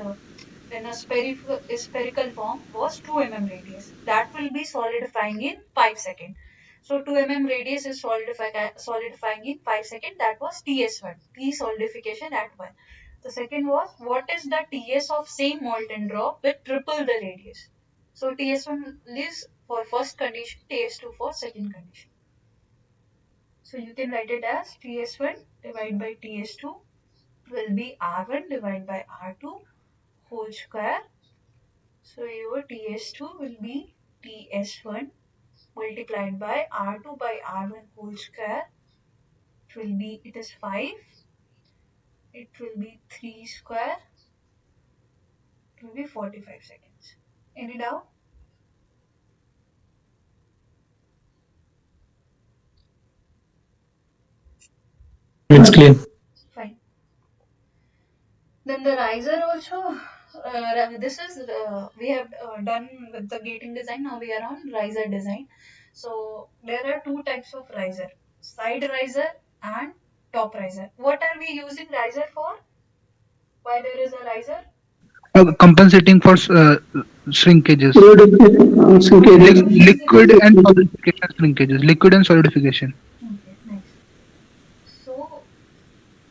in a spherical form, was 2 mm radius. That will be solidifying in 5 seconds. So 2 mm radius is solidifying in 5 seconds. That was TS1, T solidification at 1. The second was, what is the TS of same molten drop with triple the radius? So TS1 is for first condition, TS2 for second condition. So you can write it as TS1 divided by TS2 will be R1 divided by R2 whole square. So your TS2 will be TS1 multiplied by R2 by R1 whole square. It is 5. It will be 3 square. It will be 45 seconds. Any doubt? It's clear. Fine. Then the riser also, this is we have done with the gating design. Now we are on riser design. So there are two types of riser: side riser and top riser. What are we using riser for? Why there is a riser? Compensating for shrinkages. Shrinkages. What means it? Liquid and solidification shrinkages. Liquid and solidification. Okay, nice. So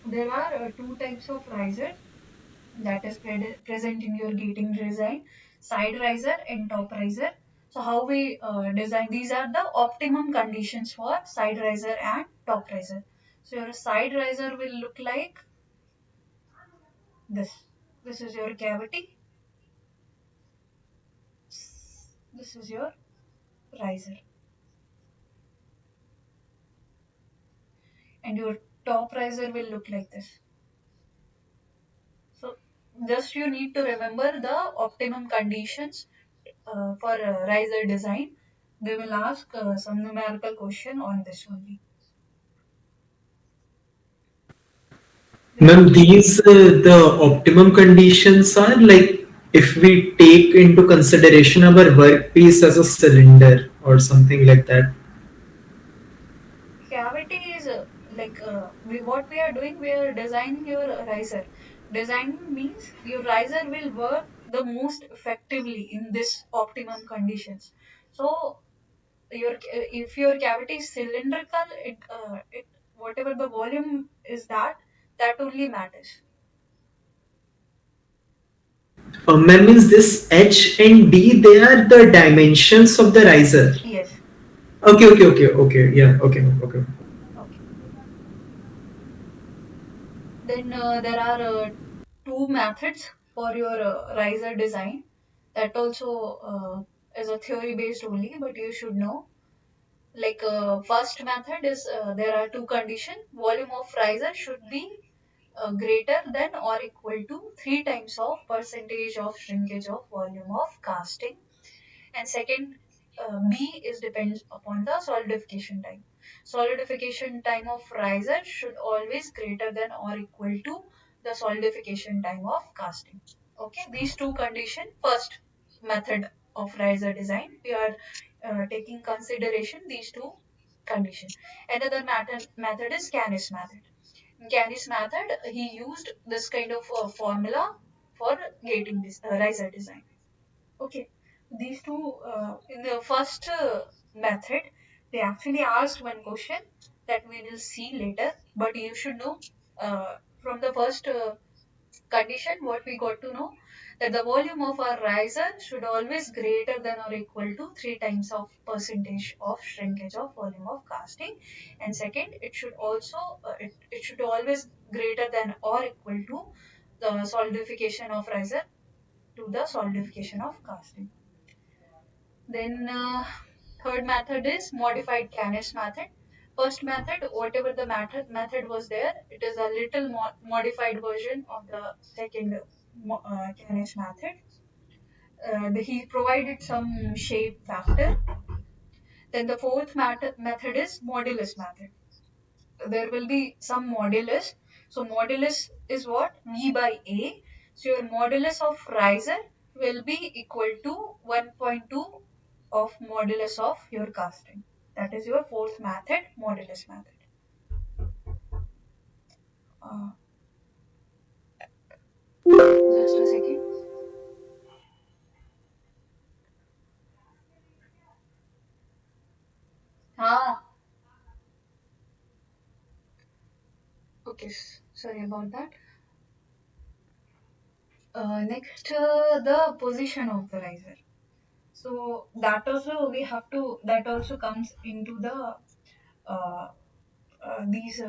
there are two types of risers that is present in your gating design: side riser and top riser. So how we design, these are the optimum conditions for side riser and top riser. So your side riser will look like this. This is your cavity. This is your riser, and your top riser will look like this. So just you need to remember the optimum conditions for riser design. They will ask some numerical question on this only. Ma'am, these the optimum conditions are like if we take into consideration our workpiece as a cylinder or something like that. Cavity is what we are doing, we are designing your riser. Designing means your riser will work the most effectively in this optimum conditions. So your if your cavity is cylindrical, it whatever the volume is, that only matters. Ma'am, means this H and D, they are the dimensions of the riser. Yes. Okay. Yeah, okay. Okay. Then there are two methods for your riser design. That also is a theory based only, but you should know. Like first method is there are two conditions. Volume of riser should be greater than or equal to 3 times of percentage of shrinkage of volume of casting. And second, B is depends upon the solidification time. Solidification time of riser should always greater than or equal to the solidification time of casting. Okay, these two condition. First method of riser design, we are taking consideration these two condition. Another method is Canis method. In Canis method, he used this kind of formula for gating this riser design. Okay, these two in the first method, they actually asked one question that we will see later, but you should know from the first condition what we got to know, that the volume of our riser should always greater than or equal to 3 times of percentage of shrinkage of volume of casting. And second, it should also it should always greater than or equal to the solidification of riser to the solidification of casting. Then third method is modified Canis method. First method, whatever the method was there, it is a little modified version of the second Canis method. He provided some shape factor. Then the fourth method is modulus method. There will be some modulus. So modulus is what? V by A. So your modulus of riser will be equal to 1.2 of modulus of your casting. That is your fourth method, modulus method. Uh, just a second. Ah, okay. Sorry about that. Next, the position of the riser. So that also we have to. That also comes into the uh, these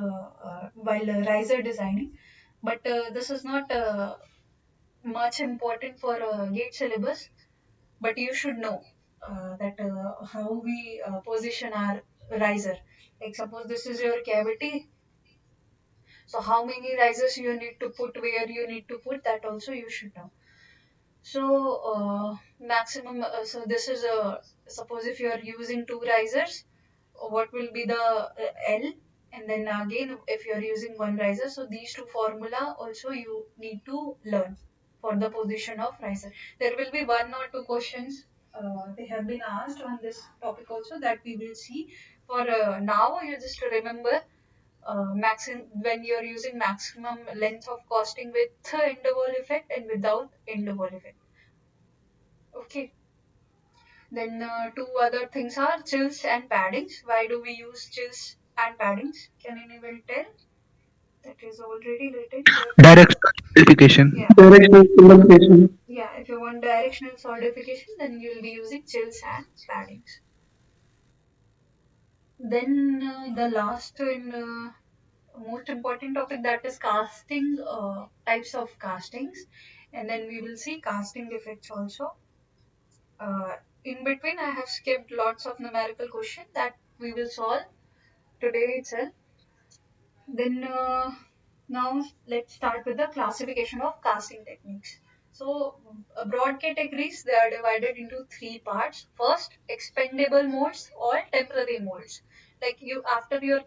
while riser designing. But this is not much important for gate syllabus. But you should know that how we position our riser. Like suppose this is your cavity, so how many risers you need to put, where you need to put, that also you should know. So maximum. So this is a, suppose if you are using two risers, what will be the L, and then again if you are using one riser, so these two formula also you need to learn for the position of riser. There will be one or two questions they have been asked on this topic also, that we will see. For now you just remember maximum when you're using maximum length of casting with end wall effect and without end wall effect. Okay. Then two other things are chills and paddings. Why do we use chills and paddings? Can anyone tell? That is already written, but Directional verification. yeah, Directional simulation. yeah. If you want directional solidification, then you will be using chills and paddings. Then the last and most important topic, that is casting, types of castings, and then we will see casting effects also. In between, I have skipped lots of numerical questions that we will solve today itself. Then now let's start with the classification of casting techniques. So broad categories, they are divided into three parts. First, expendable molds or temporary molds. Like you, after your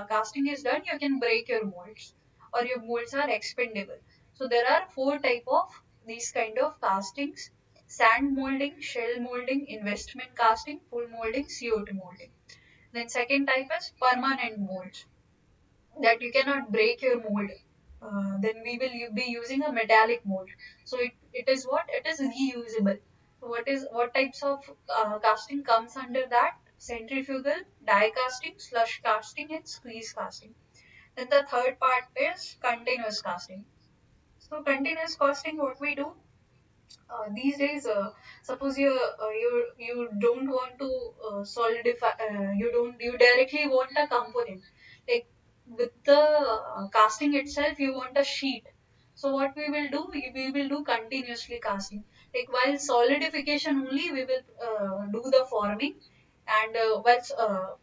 casting is done, you can break your molds, or your molds are expendable. So there are four type of these kind of castings: sand molding, shell molding, investment casting, full molding, CO2 molding. Then second type is permanent molds, that you cannot break your mold. Then we will be using a metallic mold. So it is what? It is reusable. So what types of casting comes under that? Centrifugal, die casting, slush casting, and squeeze casting. Then the third part is continuous casting. So continuous casting, what we do these days, suppose you don't want to solidify, you directly want a component, like with the casting itself you want a sheet. So what we will do, we will do continuously casting. Like while solidification only we will do the forming, and while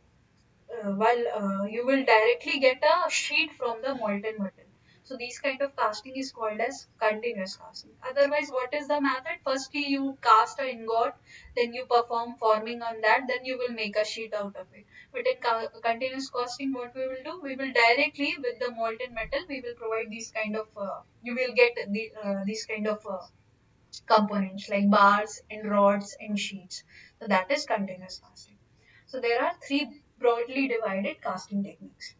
while you will directly get a sheet from the molten metal. So these kind of casting is called as continuous casting. Otherwise, what is the method? Firstly, you cast a ingot, then you perform forming on that, then you will make a sheet out of it. But in continuous casting, what we will do? We will directly with the molten metal, we will provide these kind of. You will get these kind of components like bars and rods and sheets. So that is continuous casting. So there are three broadly divided casting techniques.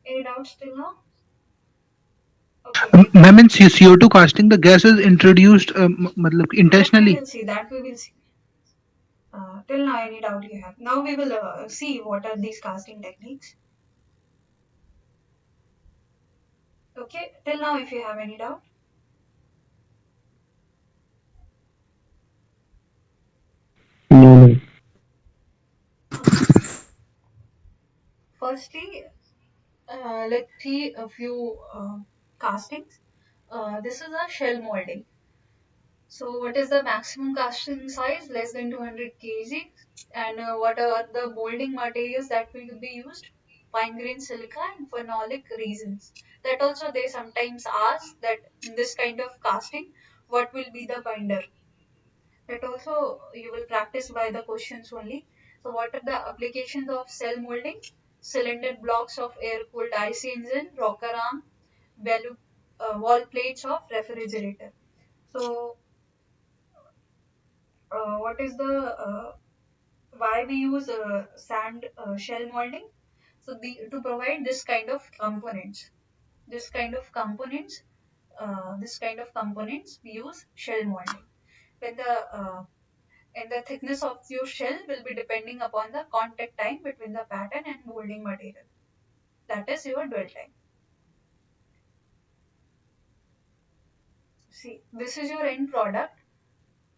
Any doubts till now? Okay. Ma'am, in CO2 casting, the gas is introduced matlab, That we intentionally. will see. That we will see. Till now, any doubt you have? Now we will see what are these casting techniques. Okay. Till now, if you have any doubt. No, no. Okay. Firstly, let's see a few castings. This is a shell molding. So what is the maximum casting size? Less than 200 kg. And what are the molding materials that will be used? Fine grain silica and phenolic resins. That also they sometimes ask that in this kind of casting, what will be the binder? That also you will practice by the questions only. So what are the applications of cell molding? Cylinder blocks of air-cooled IC engine, rocker arm, wall plates of refrigerator. So what is the why we use sand shell molding? So to provide this kind of components, this kind of components we use shell molding. When the and the thickness of your shell will be depending upon the contact time between the pattern and molding material. That is your dwell time. See, this is your end product.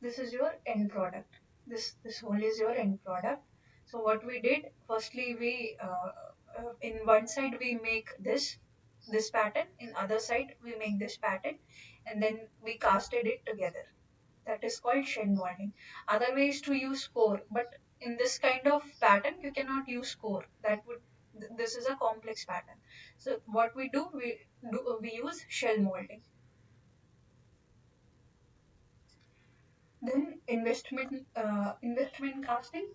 This is your end product. This whole is your end product. So what we did, firstly we in one side we make this pattern, in other side we make this pattern, and then we casted it together. That is called shin molding. Other way is to use core, but in this kind of pattern you cannot use core. That would this is a complex pattern. So what we do, we use shell molding. Then investment casting.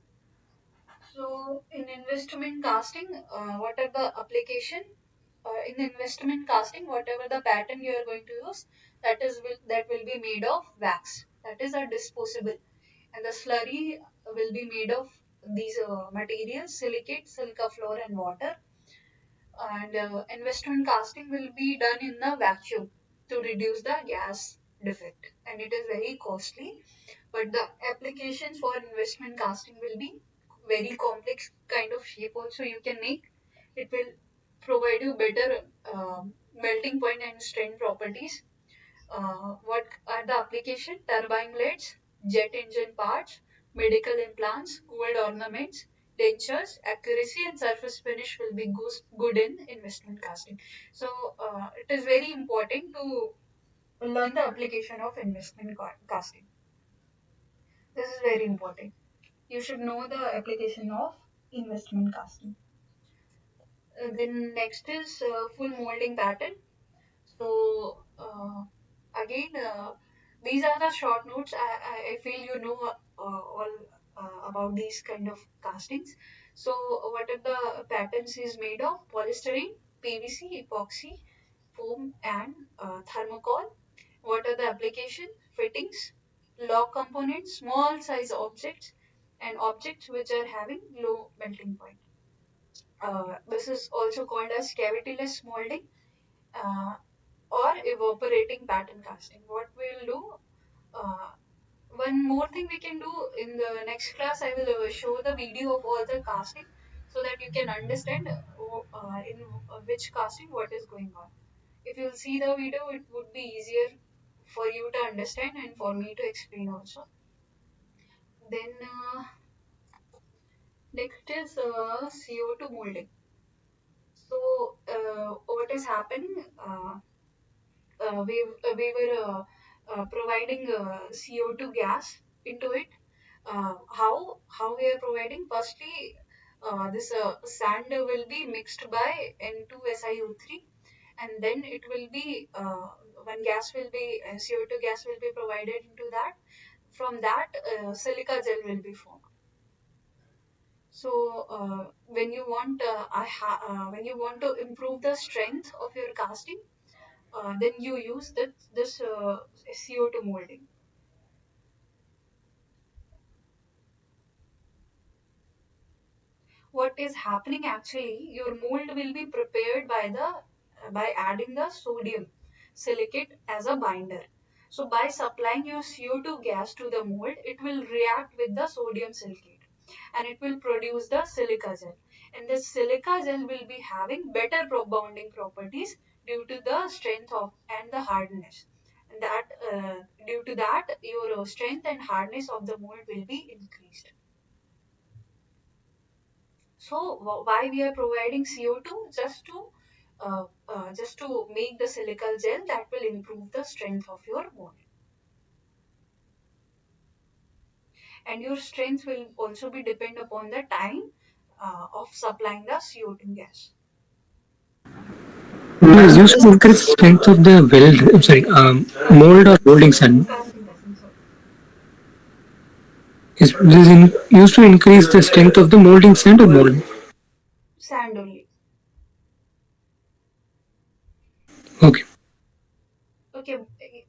So in investment casting, what are the application? In investment casting, whatever the pattern you are going to use, that will be made of wax. That is a disposable, and the slurry will be made of these materials: silicate, silica floor, and water. And investment casting will be done in the vacuum to reduce the gas defect, and it is very costly, but the applications for investment casting will be very complex kind of shape also you can make. It will provide you better melting point and strain properties. What are the application? Turbine blades, jet engine parts, medical implants, gold ornaments, dentures, accuracy and surface finish will be good in investment casting. So it is very important to learn the application of investment casting. This is very important. You should know the application of investment casting. Then next is full molding pattern. So again, these are the short notes. I feel you know all about these kind of castings. So what are the patterns is made of? Polystyrene, PVC, epoxy, foam, and thermocol. What are the application? Fittings, lock components, small size objects, and objects which are having low melting point. This is also called as cavityless molding uh, or evaporating pattern casting. What we'll do, uh, one more thing we can do in the next class, I will show the video of all the casting so that you can understand in which casting what is going on. If you'll see the video, it would be easier for you to understand and for me to explain also. Then next is CO2 molding. So what is happening? We were providing CO2 gas into it. How we are providing? Firstly, this sand will be mixed by N2SiO3, and then it will be one gas will be CO2 gas will be provided into that. From that, silica gel will be formed. So when you want to improve the strength of your casting, then you use this CO2 molding. What is happening actually, your mold will be prepared by adding the sodium silicate as a binder. So by supplying your CO2 gas to the mold, it will react with the sodium silicate and it will produce the silica gel. And this silica gel will be having better bonding properties due to the strength of and the hardness. And that due to that, your strength and hardness of the mold will be increased. So why we are providing CO2? Just to make the silica gel that will improve the strength of your mold. And your strength will also be depend upon the time of supplying the CO2 gas. Is used to increase strength of the weld. I'm sorry, mold or molding sand. Casting casting, sorry. Is this used to increase the strength of the molding sand or mold? Sand only. Okay. Okay,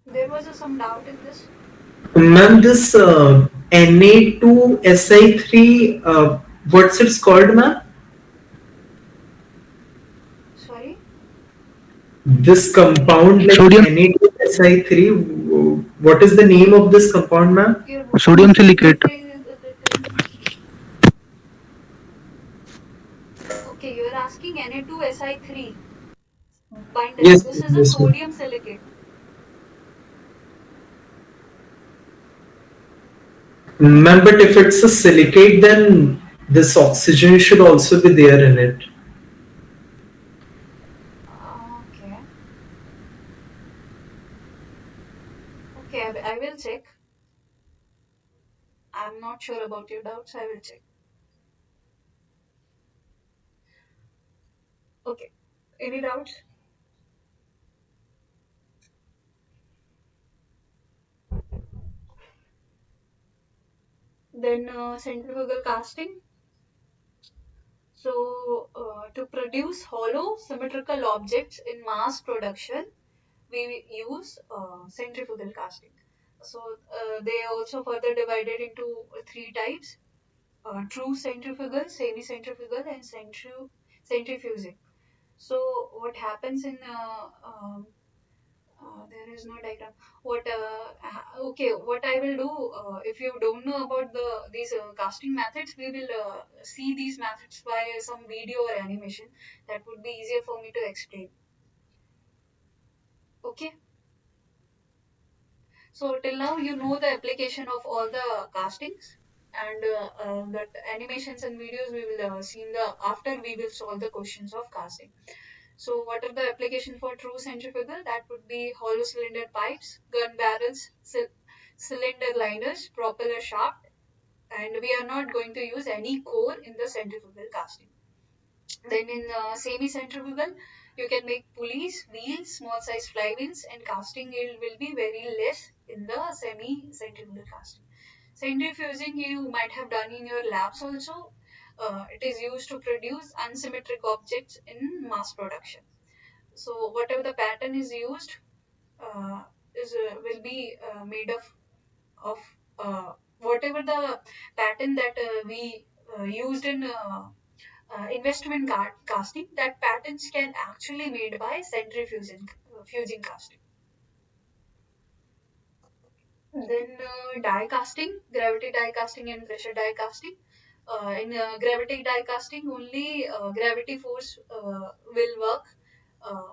there was some doubt in this. Ma'am, this Na2Si3, what's it's called, ma'am? Sorry, This compound like Sodium Na2Si3, what is the name of this compound, ma'am? your sodium silicate. voice is a little. Okay, you're asking Na2Si3 binder. Yes, This is a yes, ma'am. sodium silicate. Ma'am, but if it's a silicate, then this oxygen should also be there in it. Okay, okay, I will check. I'm not sure about your doubts. I will check. Okay, any doubts? Then centrifugal casting. So to produce hollow symmetrical objects in mass production, we use centrifugal casting. So they are also further divided into three types: true centrifugal, semi-centrifugal, and centrifuging. So what happens in there is no diagram. Okay, what I will do, if you don't know about these casting methods, we will see these methods by some video or animation. That would be easier for me to explain. Okay, so till now you know the application of all the castings, and that animations and videos we will see in the after we will solve the questions of casting. So what are the application for true centrifugal? That would be hollow cylinder pipes, gun barrels, cylinder liners, propeller shaft, and we are not going to use any core in the centrifugal casting. Then in semi-centrifugal, you can make pulleys, wheels, small size flywheels, and casting yield will be very less in the semi-centrifugal casting. Centrifuging you might have done in your labs also. It is used to produce unsymmetric objects in mass production. So whatever the pattern is used is will be made of whatever the pattern that we used in investment casting. That patterns can actually made by centrifuging fusing casting. Then die casting, gravity die casting, and pressure die casting. In gravity die casting, only gravity force will work.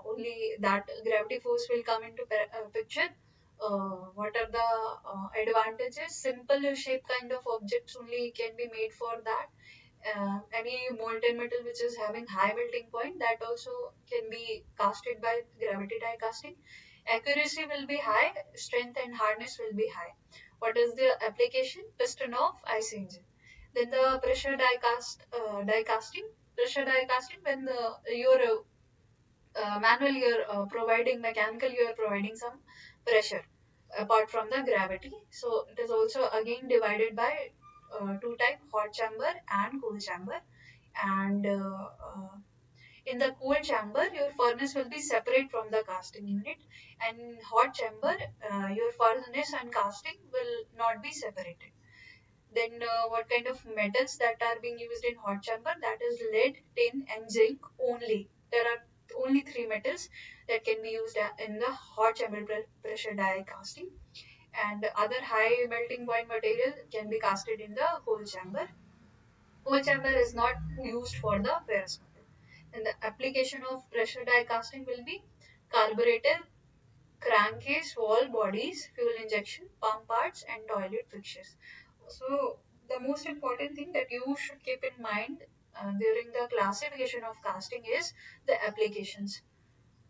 Only that gravity force will come into picture. What are the advantages? Simple shape kind of objects only can be made for that. Any molten metal which is having high melting point, that also can be casted by gravity die casting. Accuracy will be high, strength and hardness will be high. What is the application? Piston of IC engine. Then the die casting, pressure die casting when you're manually you're providing mechanical you're providing some pressure apart from the gravity. So it is also again divided by two type, hot chamber and cool chamber. And in the cool chamber your furnace will be separate from the casting unit, and in hot chamber your furnace and casting will not be separated. Then what kind of metals that are being used in hot chamber? That is lead, tin, and zinc only. There are only three metals that can be used in the hot chamber pressure die casting, and other high melting point material can be casted in the cold chamber. Cold chamber is not used for the ferrous metal. And the application of pressure die casting will be carburetor, crankcase, wall bodies, fuel injection, pump parts, and toilet fixtures. So the most important thing that you should keep in mind during the classification of casting is the applications.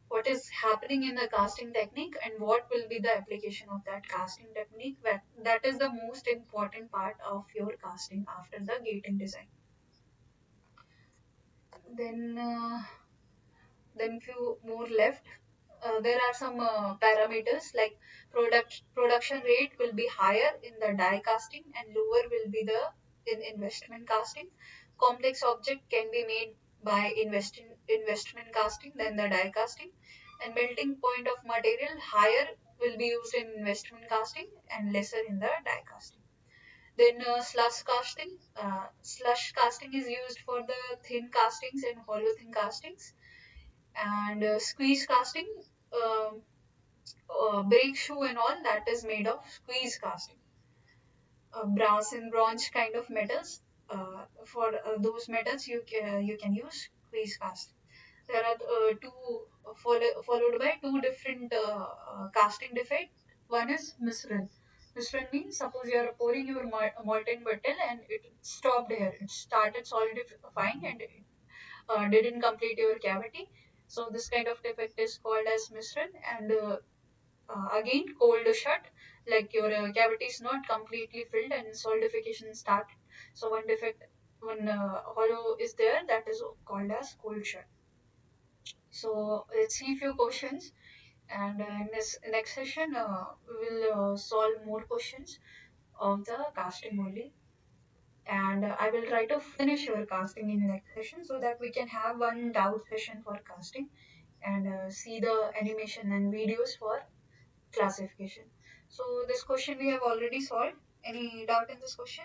What is happening in the casting technique and what will be the application of that casting technique? That is the most important part of your casting after the gating design. Then few more left. There are some parameters like production rate will be higher in the die casting and lower will be the in investment casting. Complex object can be made by investment casting than the die casting, and melting point of material higher will be used in investment casting and lesser in the die casting. Then slush casting. Slush casting is used for the thin castings and hollow thin castings, and squeeze casting, um, brake shoe and all that is made of squeeze casting. Brass and bronze kind of metals. For those metals, you can use squeeze casting. There are followed by two different casting defect. One is misrun. Misrun means suppose you are pouring your molten metal and it stopped here. It started solidifying and it didn't complete your cavity. So this kind of defect is called as misrun. And again cold shut, like your cavity is not completely filled and solidification started. So one defect, one hollow is there, that is called as cold shut. So let's see a few questions, and in this next session we will solve more questions of the casting only. And I will try to finish your casting in next session so that we can have one doubt session for casting and see the animation and videos for classification. So this question we have already solved. Any doubt in this question?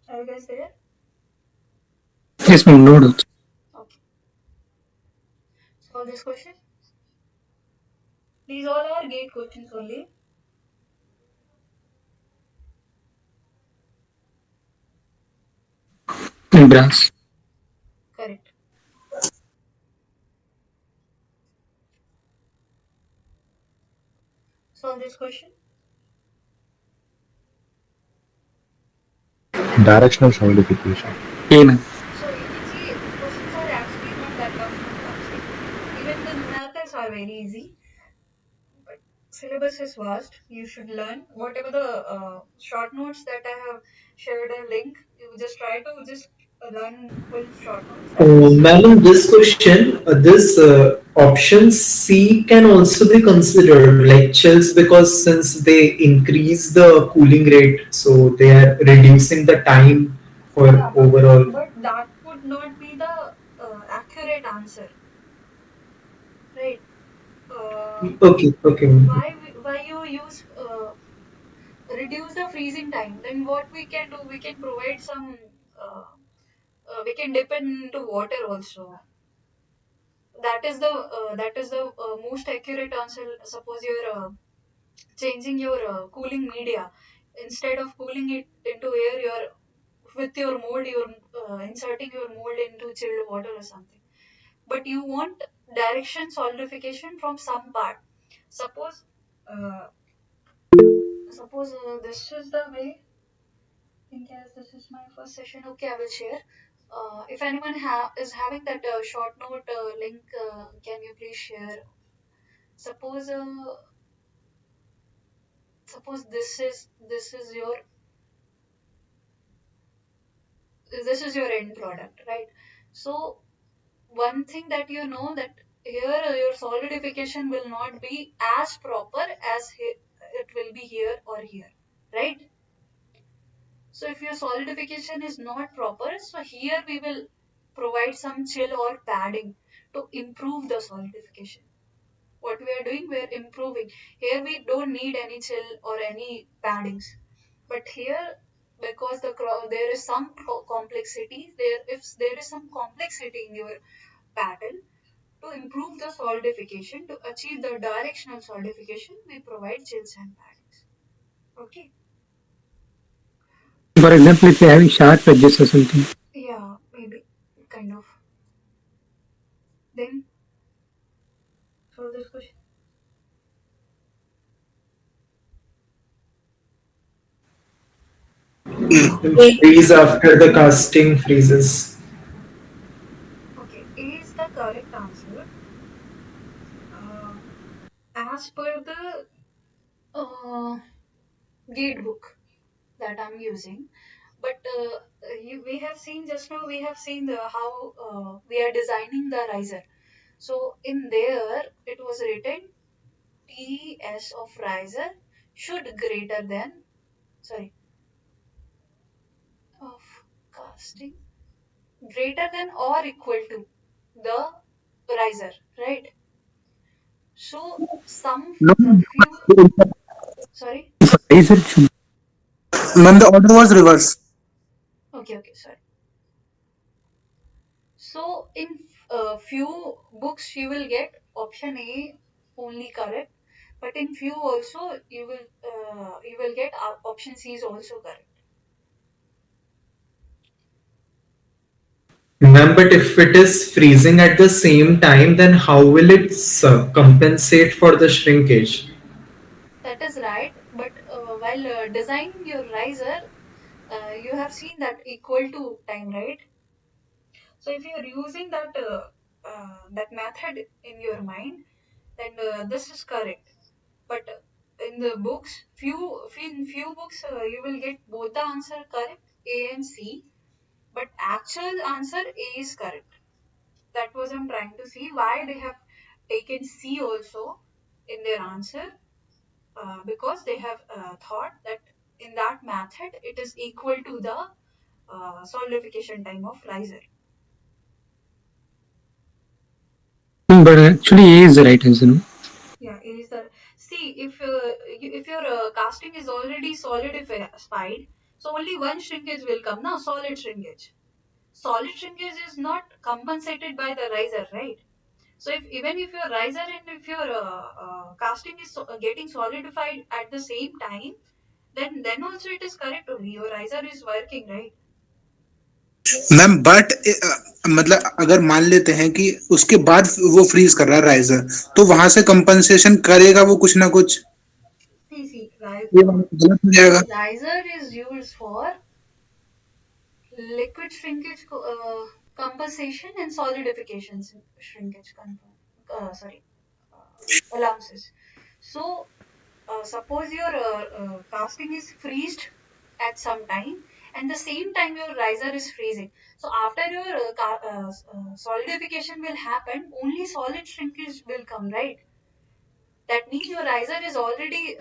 Are you guys there? Yes, ma'am. No doubts. Okay. Solve this question. These all are gate questions only. In brass. Correct. Solve this question. Directional solidification. A, ma'am. So you can see the questions are actually not that tough from casting. Even the numericals are very easy. But syllabus is vast. You should learn whatever the short notes that I have shared a link. You just try to just learn full short notes and Ma'am, in this question, this option C can also be considered like chills because since they increase the cooling rate, so they are reducing the time for yeah, overall. but that would not be the accurate answer, right? Uh, Okay, okay. why you use reduce the freezing time? Then what we can do? We can provide some. Uh, we can dip into water also. That is the most accurate answer. Suppose you're changing your cooling media, instead of cooling it into air, you're with your mold, you're inserting your mold into chilled water or something. But you want direction solidification from some part. Suppose uh, this is the way. In case this is my first session, okay, I will share. If anyone is having that short note link, can you please share? Suppose suppose this is your this is your end product, right? So one thing that you know that here your solidification will not be as proper as it will be here or here, right? So if your solidification is not proper, so here we will provide some chill or padding to improve the solidification. What we are doing, we are improving. Here we don't need any chill or any paddings. But here, because there is some complexity, if there is some complexity in your pattern, to improve the solidification, to achieve the directional solidification, we provide chills and paddings. Okay. For example, if you're having sharp edges or something. Yeah, maybe kind of. Then solve this question. Freeze after the casting freezes. Okay, A is the correct answer. Uh, as per the gate book that I'm using. But we have seen just now, we have seen how we are designing the riser. So in there, it was written TS of riser should greater than, sorry, of casting, greater than or equal to the riser, right? So some No, few, sorry, Razor should. ma'am, the order was reverse. okay, sorry. So in few books you will get option A only correct, but in few also you will get option C is also correct. Ma'am, but if it is freezing at the same time, then how will it compensate for the shrinkage? That is right, but while designing your riser, you have seen that equal to time, right? So if you are using that method in your mind, then this is correct. But in the books, in few books, you will get both the answer correct, A and C. But actual answer A is correct. That was I'm trying to see why they have taken C also in their answer, because they have thought that in that method it is equal to the solidification time of riser. But actually, A is the right answer. No? Yeah, it is the see if your casting is already solidified, so only one shrinkage will come now, solid shrinkage. Solid shrinkage is not compensated by the riser, right? So if even if your riser and if your casting is getting solidified at the same time, then also it is correct only. Your riser is working, right? Ma'am but मतलब अगर मान लेते हैं कि उसके बाद वो freeze कर रहा है राइजर, तो वहां से कंपनसेशन करेगा वो कुछ ना कुछ, See, ये गलत हो जाएगा. riser is used for liquid shrinkage compensation and solidification shrinkage sorry, allowances. So suppose your casting is freezed at some time and the same time your riser is freezing. So after your solidification will happen, only solid shrinkage will come, right? That means your riser is already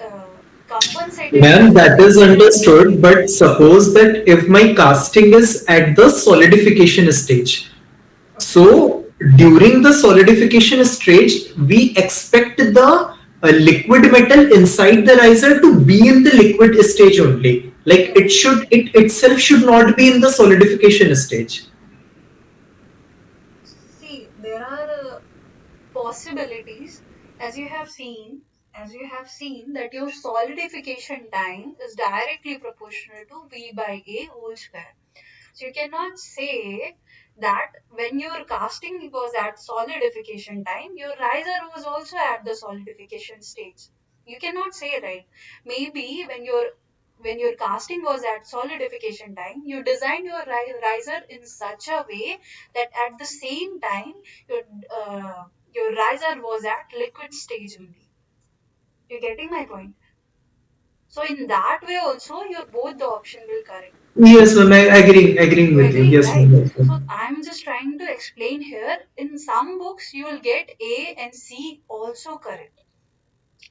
compensated with Ma'am, the that is liquid shrinkage. understood, but suppose that if my casting is at the solidification stage, Okay. so during the solidification stage, we expect the liquid metal inside the riser to be in the liquid stage only. Like Yeah. it itself should not be in the solidification stage. See, there are possibilities, as you have seen that your solidification time is directly proportional to V by A whole square. So you cannot say that when your casting was at solidification time, your riser was also at the solidification stage. You cannot say, right. Maybe when your casting was at solidification time, you designed your riser in such a way that at the same time your riser was at liquid stage only. You getting my point? So in that way also, your both the option will correct. Yes, ma'am. Agreeing You with you. agreeing, Yes, right? ma'am. Yes, So ma'am. I'm just trying to explain here. In some books, you will get A and C also correct.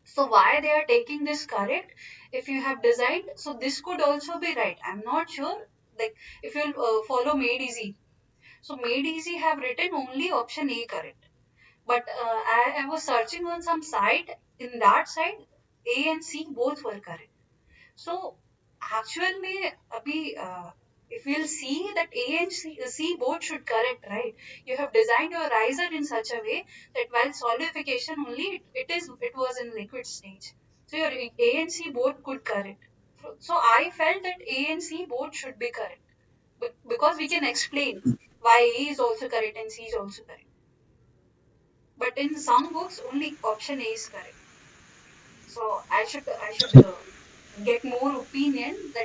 So why they are taking this correct? If you have designed, so this could also be right. I'm not sure. Like if you follow Made Easy, so Made Easy have written only option A correct. But I was searching on some site. In that site, A and C both were correct. So actually, if we'll see that A and C both should correct, right? You have designed your riser in such a way that while solidification only it was in liquid stage. So your A and C both could correct. So I felt that A and C both should be correct because we can explain why A is also correct and C is also correct. But in some books, only option A is correct. So I should get more opinion that